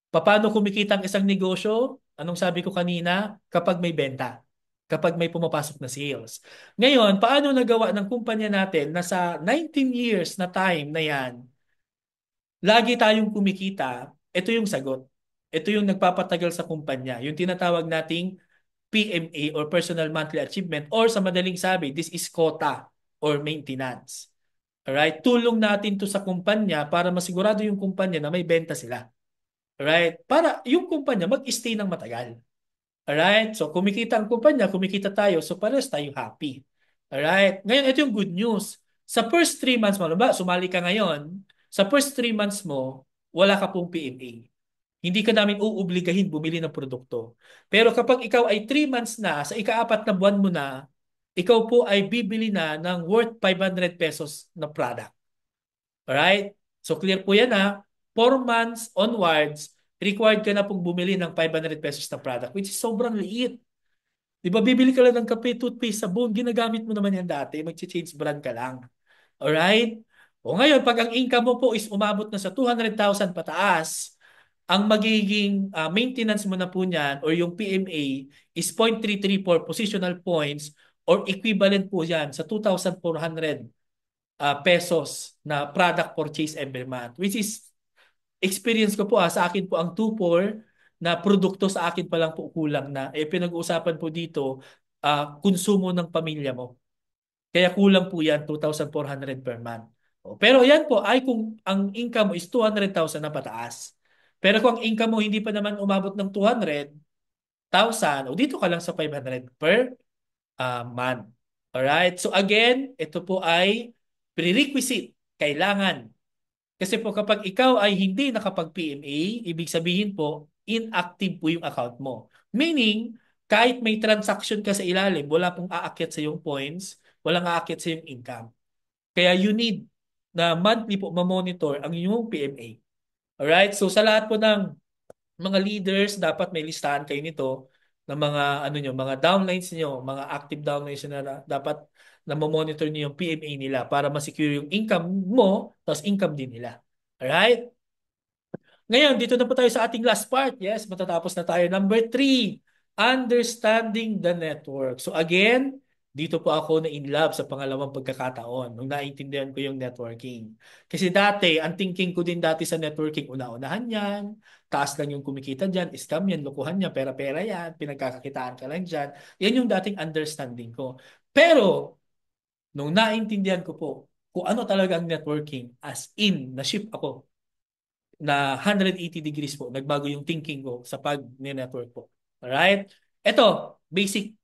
Paano kumikita ang isang negosyo? Anong sabi ko kanina? Kapag may benta. Kapag may pumapasok na sales. Ngayon, paano nagawa ng kumpanya natin na sa 19 years na time na yan, lagi tayong kumikita? Ito yung sagot. Ito yung nagpapatagal sa kumpanya. Yung tinatawag nating PMA or Personal Monthly Achievement or sa madaling sabi, this is quota or maintenance. Alright? Tulong natin to sa kumpanya para masigurado yung kumpanya na may benta sila. Alright? Para yung kumpanya mag-stay ng matagal. Alright? So kumikita ang kumpanya, kumikita tayo, so parehas tayo happy. Alright? Ngayon, ito yung good news. Sa first 3 months mo, ba, sumali ka ngayon, sa first 3 months mo, wala ka pong PMA. Hindi ka namin uubligahin bumili ng produkto. Pero kapag ikaw ay 3 months na, sa ika-4 na buwan mo na, ikaw po ay bibili na ng worth 500 pesos na product. Alright? So clear po yan ha. 4 months onwards, required ka na pong bumili ng 500 pesos na product, which is sobrang liit. Di ba, bibili ka lang ng kape, toothpaste, sabon, ginagamit mo naman yan dati, mag-change brand ka lang. Alright? O ngayon, pag ang income mo po is umabot na sa 200,000 pataas, ang magiging maintenance mo na po niyan or yung PMA is 0.334 positional points or equivalent po yan sa 2,400 pesos na product purchase every month. Which is, experience ko po sa akin po ang 2,400 na produkto sa akin pa lang po kulang na. Pinag-uusapan po dito, konsumo ng pamilya mo. Kaya kulang po yan, 2,400 per month. Pero yan po ay kung ang income mo is 200,000 na pataas. Pero kung ang income mo hindi pa naman umabot ng 200,000, o dito ka lang sa 500 per month. Alright? So again, ito po ay prerequisite. Kailangan. Kasi po kapag ikaw ay hindi nakapag-PMA, ibig sabihin po, inactive po yung account mo. Meaning, kahit may transaction ka sa ilalim, wala pong aakyat sa yung points, walang aakyat sa yung income. Kaya you need na monthly po ma-monitor ang inyong PMA. Alright? So sa lahat po ng mga leaders, dapat may listahan kayo nito ng mga ano nyo, mga downlines niyo, mga active downlines na dapat na monitor niyo yung PMA nila para ma-secure yung income mo, tapos income din nila. Alright? Ngayon, dito na po tayo sa ating last part. Yes, matatapos na tayo. Number 3, understanding the network. So again, dito po ako na in love sa pangalawang pagkakataon nung naintindihan ko yung networking. Kasi dati, ang thinking ko din dati sa networking, una-unahan yan, taas lang yung kumikita dyan, scam yan, lokohan yan, pera-pera yan, pinagkakakitaan ka lang dyan. Yan yung dating understanding ko. Pero, nung naintindihan ko po kung ano talaga ang networking, as in, na-shift ako na 180 degrees po. Nagbago yung thinking ko sa pag-network po. Alright? Ito, basic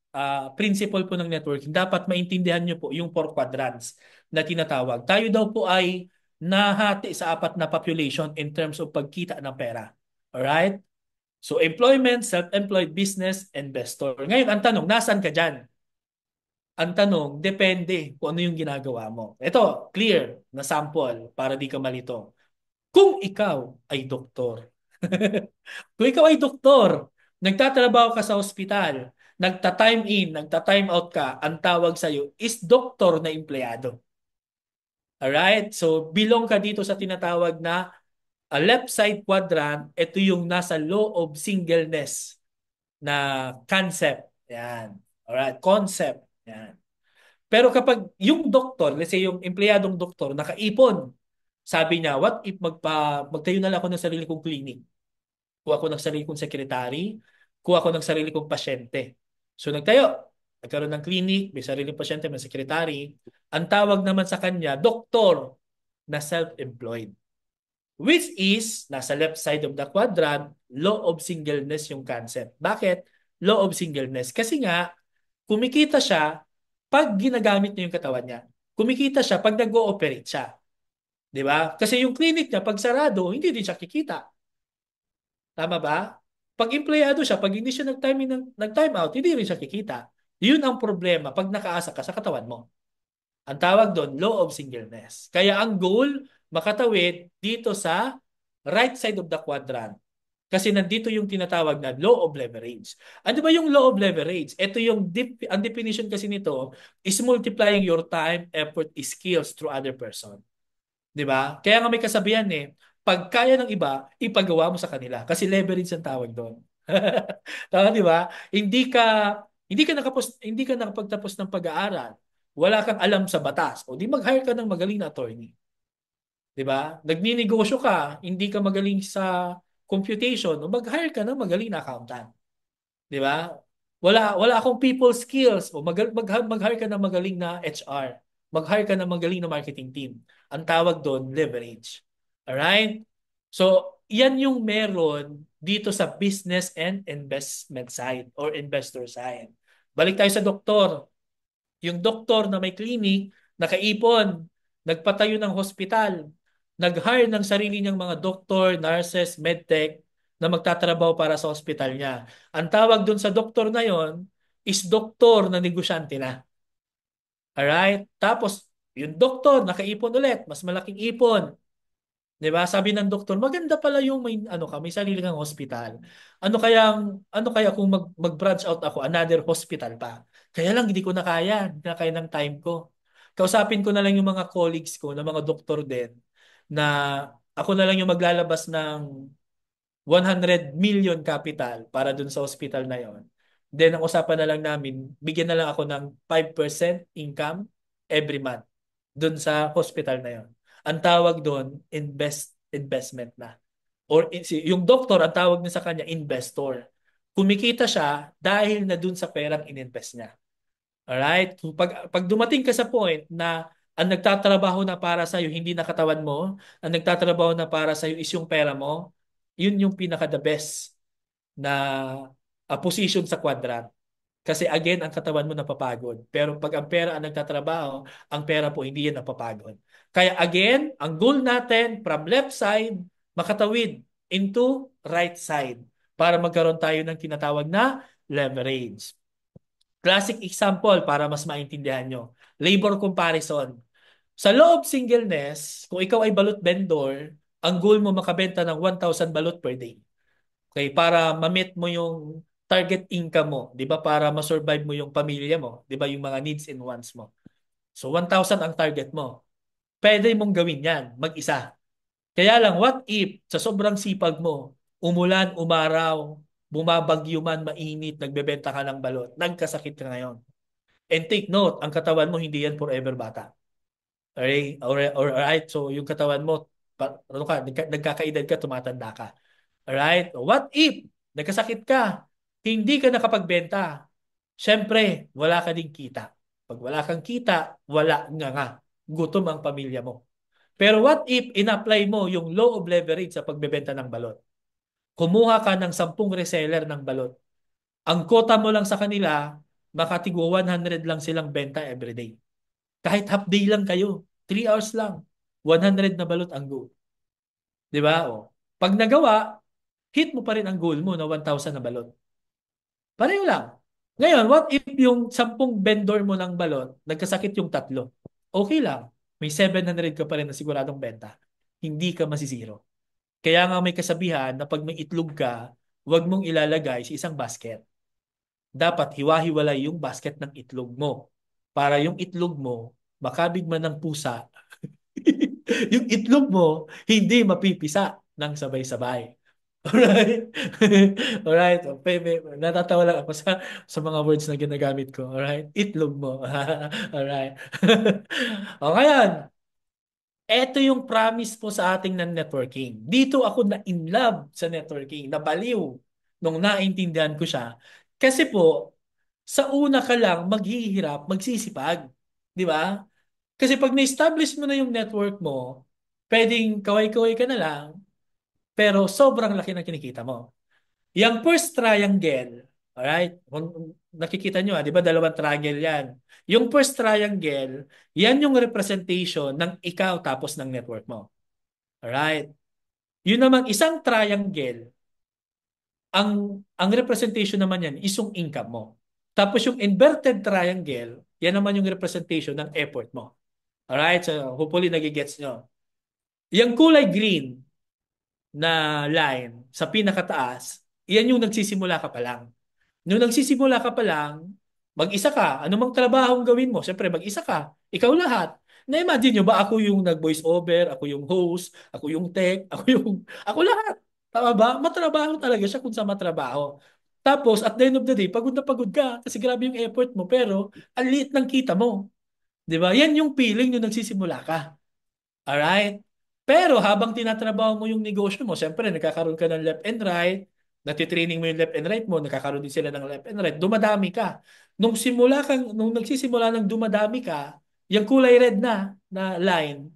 principle po ng networking. Dapat maintindihan nyo po yung 4 quadrants na tinatawag. Tayo daw po ay nahati sa 4 na population in terms of pagkita ng pera. Alright? So, employment, self-employed, business, investor. Ngayon, ang tanong, nasan ka dyan? Ang tanong, depende kung ano yung ginagawa mo. Ito, clear na sample para di ka malito. Kung ikaw ay doktor, kung ikaw ay doktor, nagtatrabaho ka sa ospital, nagta-time in, nagta-time out ka, ang tawag sa'yo is doktor na empleyado. Alright? So, belong ka dito sa tinatawag na left side quadrant. Ito yung nasa law of singleness na concept. Yan. Alright? Concept. Yan. Pero kapag yung doktor, let's say yung empleyadong doktor, nakaipon, sabi niya, what if magtayo na lang ako ng sarili kong clinic? Kuha ko ng sarili kong secretary, kuha ko ng sarili kong pasyente. So nagtayo, nagkaroon ng clinic, may sariling pasyente, may secretary. Ang tawag naman sa kanya, doktor na self-employed. Which is, nasa left side of the quadrant, law of singleness yung concept. Bakit? Law of singleness. Kasi nga, kumikita siya pag ginagamit niya yung katawan niya. Kumikita siya pag nag-ooperate siya. Di ba? Kasi yung clinic niya, pag sarado, hindi din siya kikita. Tama ba? Pag empleyado siya, pag hindi siya nag-time out, hindi rin siya kikita. Yun ang problema pag nakaasa ka sa katawan mo. Ang tawag doon, law of singleness. Kaya ang goal, makatawid dito sa right side of the quadrant. Kasi nandito yung tinatawag na law of leverage. Ano ba yung law of leverage? Ito yung, ang definition kasi nito is multiplying your time, effort, skills through other person. Di ba? Kaya nga may kasabihan pag kaya ng iba, ipagawa mo sa kanila. Kasi leverage ang tawag doon. Tama, di ba? Hindi ka nakapagtapos ng pag-aaral. Wala kang alam sa batas. O di mag-hire ka ng magaling na attorney. Di ba? Nagninegosyo ka, hindi ka magaling sa computation, o mag-hire ka ng magaling na accountant. Di ba? Wala akong people skills, o mag-hire ka ng magaling na HR. Mag-hire ka ng magaling na marketing team. Ang tawag doon, leverage. Alright? So, yan yung meron dito sa business and investment side or investor side. Balik tayo sa doktor. Yung doktor na may clinic, nakaipon, nagpatayo ng hospital, nag-hire ng sarili niyang mga doktor, nurses, medtech na magtatrabaho para sa hospital niya. Ang tawag dun sa doktor na yon is doktor na negosyante na. Alright? Tapos, yung doktor, nakaipon ulit, mas malaking ipon. 'Di ba? Sabi ng doktor, maganda pala yung may sarili kang hospital. Ano kaya kung mag-branch out ako another hospital pa. Kaya lang hindi ko na kaya, hindi na kaya ng time ko. Kausapin ko na lang yung mga colleagues ko, na mga doktor din, na ako na lang yung maglalabas ng 100 million capital para dun sa hospital na yon. Then ang usapan na lang namin, bigyan na lang ako ng 5% income every month dun sa hospital na yon. Ang tawag doon, investment na. Yung doktor, ang tawag niya sa kanya, investor. Kumikita siya dahil na dun sa perang ininvest niya. Alright? So pag dumating ka sa point na ang nagtatrabaho na para sa iyo hindi na katawan mo, ang nagtatrabaho na para sa iyo is yung pera mo, yun yung pinaka the best na position sa quadrant. Kasi again, ang katawan mo napapagod. Pero pag ang pera ang nagtatrabaho, ang pera po hindi yan napapagod. Kaya again, ang goal natin from left side, makatawid into right side para magkaroon tayo ng tinatawag na leverage. Classic example para mas maintindihan nyo. Labor comparison. Sa loob singleness, kung ikaw ay balut vendor, ang goal mo makabenta ng 1,000 balut per day. Okay, para ma-meet mo yung target income mo, 'di ba? Para ma-survive mo yung pamilya mo, 'di ba? Yung mga needs and wants mo. So 1,000 ang target mo. Pwede mong gawin 'yan mag-isa. Kaya lang, what if sa sobrang sipag mo, umulan, umaraw, bumabagyo man, mainit, nagbebenta ka ng balot, nagkasakit ka ngayon. And take note, ang katawan mo hindi yan forever bata. Okay? Alright? So yung katawan mo, nagkakaedad ka, tumatanda ka. Alright? What if nagkasakit ka, hindi ka nakapagbenta? Siyempre, wala ka ding kita. Pag wala kang kita, wala nga. Gutom ang pamilya mo. Pero what if in-apply mo yung law of leverage sa pagbebenta ng balot? Kumuha ka ng 10 reseller ng balot. Ang quota mo lang sa kanila, makatigo 100 lang silang benta everyday. Kahit half day lang kayo, 3 hours lang, 100 na balot ang goal. Di ba? O. Pag nagawa, hit mo pa rin ang goal mo na 1,000 na balot. Pareho lang. Ngayon, what if yung 10 vendor mo ng balot, nagkasakit yung tatlo? Okay lang. May 700 ka pa rin na siguradong benta. Hindi ka masisiro. Kaya nga may kasabihan na pag may itlog ka, huwag mong ilalagay sa isang basket. dapat hiwa-hiwalay yung basket ng itlog mo. Para yung itlog mo, makabig man ng pusa, yung itlog mo, hindi mapipisa ng sabay-sabay. Alright? Alright. Natatawa lang ako sa mga words na ginagamit ko. Alright? Itlog mo. Alright. O ngayon, eto yung promise po sa ating ng networking. Dito ako na in love sa networking. Nabaliw nung naintindihan ko siya. Kasi po, sa una ka lang maghihirap, magsisipag. Di ba? Kasi pag na-establish mo na yung network mo, pwedeng kaway-kaway ka na lang, pero sobrang laki ng kinikita mo. Yung first triangle, alright? Kung nakikita nyo, di ba dalawang triangle yan? Yung first triangle, yan yung representation ng ikaw tapos ng network mo. Alright? Yun naman, isang triangle, ang representation naman yan is yung income mo. Tapos yung inverted triangle, yan naman yung representation ng effort mo. Alright? So hopefully nagigets nyo. Yung kulay green na line sa pinakataas, yan yung nagsisimula ka pa lang. Nung nagsisimula ka pa lang, mag-isa ka. Anumang trabaho ang gawin mo, syempre mag-isa ka. Ikaw lahat. Na-imagine nyo ba ako yung nag-voice over, ako yung host, ako yung tech, ako lahat. Tama ba? Matrabaho talaga siya kung sa matrabaho. Tapos, at the end of the day, pagod na pagod ka kasi grabe yung effort mo, pero ang liit ng kita mo. Di ba? Yan yung feeling nung nagsisimula ka. Alright? Pero habang tinatrabaho mo yung negosyo mo, siyempre nagkakaroon ka ng left and right, natitraining mo yung left and right mo, nagkakaroon din sila ng left and right, dumadami ka. Nung nagsisimula ng dumadami ka, yung kulay red na line.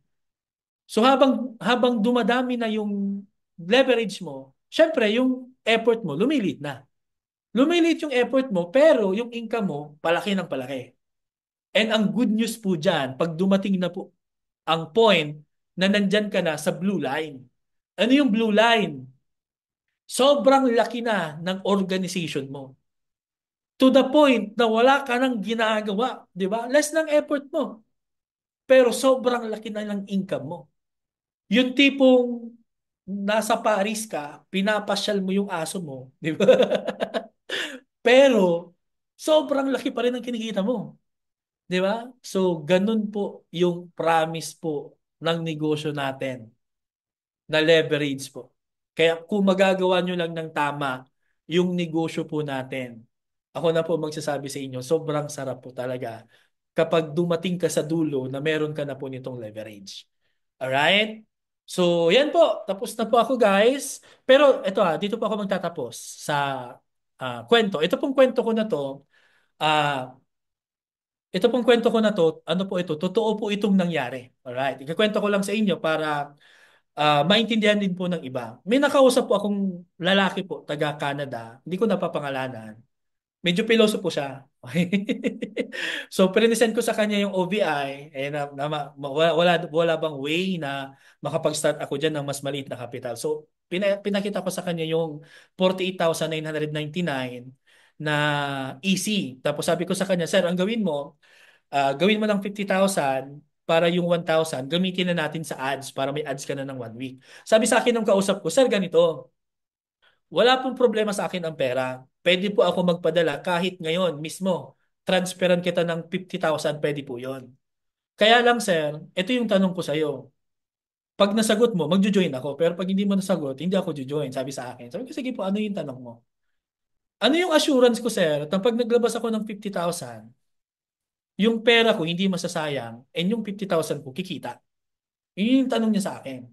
So habang dumadami na yung leverage mo, siyempre yung effort mo lumilit na. Lumilit yung effort mo, pero yung income mo palaki ng palaki. And ang good news po dyan, pag dumating na po ang point na nandyan ka na sa blue line. Ano yung blue line? Sobrang laki na ng organization mo. To the point na wala ka nang ginagawa. Di ba? Less ng effort mo. Pero sobrang laki na ng income mo. Yung tipong nasa Paris ka, pinapasyal mo yung aso mo. Di ba? Pero sobrang laki pa rin ang kinikita mo. Di ba? So, ganun po yung promise po ng negosyo natin na leverage po. Kaya kung magagawa nyo lang ng tama yung negosyo po natin, ako na po magsasabi sa inyo, sobrang sarap po talaga kapag dumating ka sa dulo na meron ka na po nitong leverage. Alright? So, yan po. Tapos na po ako, guys. Pero ito dito po ako magtatapos sa kwento. Ah, ito pong kwento ko na to, ano po ito, totoo po itong nangyari. Alright? Ikakwento ko lang sa inyo para maintindihan din po ng iba. May nakausap po akong lalaki po, taga Canada. Hindi ko napapangalanan. Medyo piloso po siya. So, prinesent ko sa kanya yung OVI. Wala bang way na makapag-start ako dyan ng mas maliit na capital. So, pinakita ko sa kanya yung 48,999 na easy. Tapos sabi ko sa kanya, sir, ang gawin mo ng 50,000 para yung 1,000, gamitin na natin sa ads para may ads ka na ng 1 week. Sabi sa akin ng kausap ko, sir, ganito, wala pong problema sa akin ang pera. Pwede po ako magpadala kahit ngayon mismo. Transferan kita ng 50,000, pwede po yon. Kaya lang, sir, ito yung tanong ko sa'yo. Pag nasagot mo, magjo-join ako. Pero pag hindi mo nasagot, hindi ako jo-join, sabi sa akin. Sabi ko, sige po, ano yung tanong mo? Ano yung assurance ko, sir, na pag naglabas ako ng 50,000, yung pera ko hindi masasayang and yung 50,000 ko kikita. Yun yung tanong niya sa akin.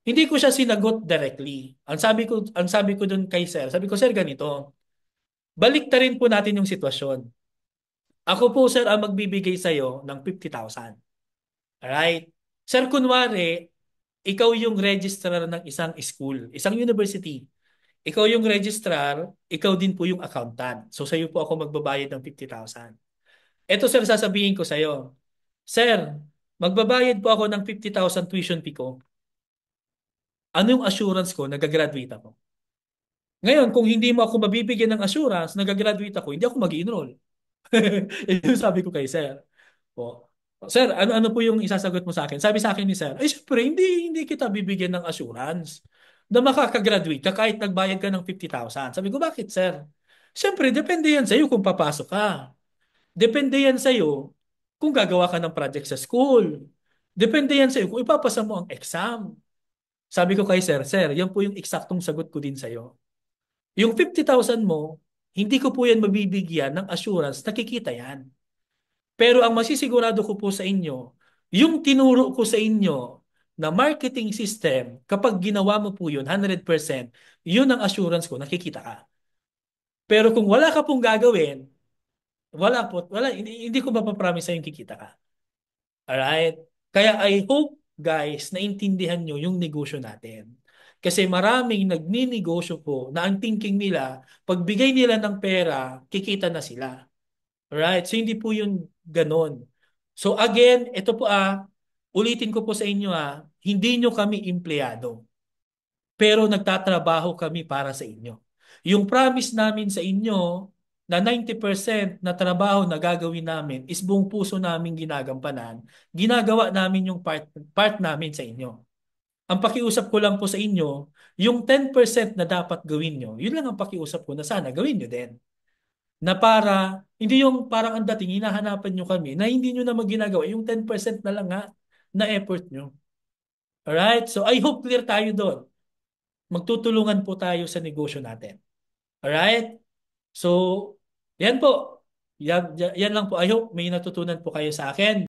Hindi ko siya sinagot directly. Ang sabi ko dun kay sir, sabi ko, sir, ganito. Balik ta rin po natin yung sitwasyon. Ako po, sir, ang magbibigay sa'yo ng 50,000. Alright? Sir, kunwari, ikaw yung registrar ng isang school, isang university. Ikaw yung registrar, ikaw din po yung accountant. So, sa'yo po ako magbabayad ng 50,000. Ito, sir, sasabihin ko sa'yo. Sir, magbabayad po ako ng 50,000 tuition fee ko. Ano yung assurance ko na gagraduate ako? Ngayon, kung hindi mo ako mabibigyan ng assurance na gagraduate ako, hindi ako mag-enroll. Ito yung sabi ko kay sir. Po. Sir, ano po yung isasagot mo sa akin? Sabi sa akin ni sir, ay syempre, hindi kita bibigyan ng assurance na makakagraduate ka kahit nagbayad ka ng 50,000. Sabi ko, bakit sir? Siyempre, depende yan sa'yo kung papasok ka. Depende yan sa'yo kung gagawa ka ng project sa school. Depende yan sa'yo kung ipapasa mo ang exam. Sabi ko kay sir, yan po yung eksaktong sagot ko din sa'yo. Yung 50,000 mo, hindi ko po yan mabibigyan ng assurance, nakikita yan. Pero ang masisigurado ko po sa inyo, yung tinuro ko sa inyo na marketing system, kapag ginawa mo po yun, 100%, yun ang assurance ko, nakikita ka. Pero kung wala ka pong gagawin, hindi ko mapapromise sa yung kikita ka. Alright? Kaya I hope, guys, naintindihan nyo yung negosyo natin. Kasi maraming nagninegosyo po na ang thinking nila, pagbigay nila ng pera, kikita na sila. Alright? So hindi po yun ganon. So again, ito po ulitin ko po sa inyo hindi nyo kami empleyado. Pero nagtatrabaho kami para sa inyo. Yung promise namin sa inyo na 90% na trabaho na gagawin namin is buong puso namin ginagampanan, ginagawa namin yung part namin sa inyo. Ang pakiusap ko lang po sa inyo, yung 10% na dapat gawin nyo, yun lang ang pakiusap ko na sana gawin nyo din. Na para, hindi yung parang ang dating, hinahanapan nyo kami, na hindi nyo na maginagawa, yung 10% na lang na effort nyo. Alright? So I hope clear tayo doon. Magtutulungan po tayo sa negosyo natin. Alright? So, yan po. Yan lang po. I hope may natutunan po kayo sa akin.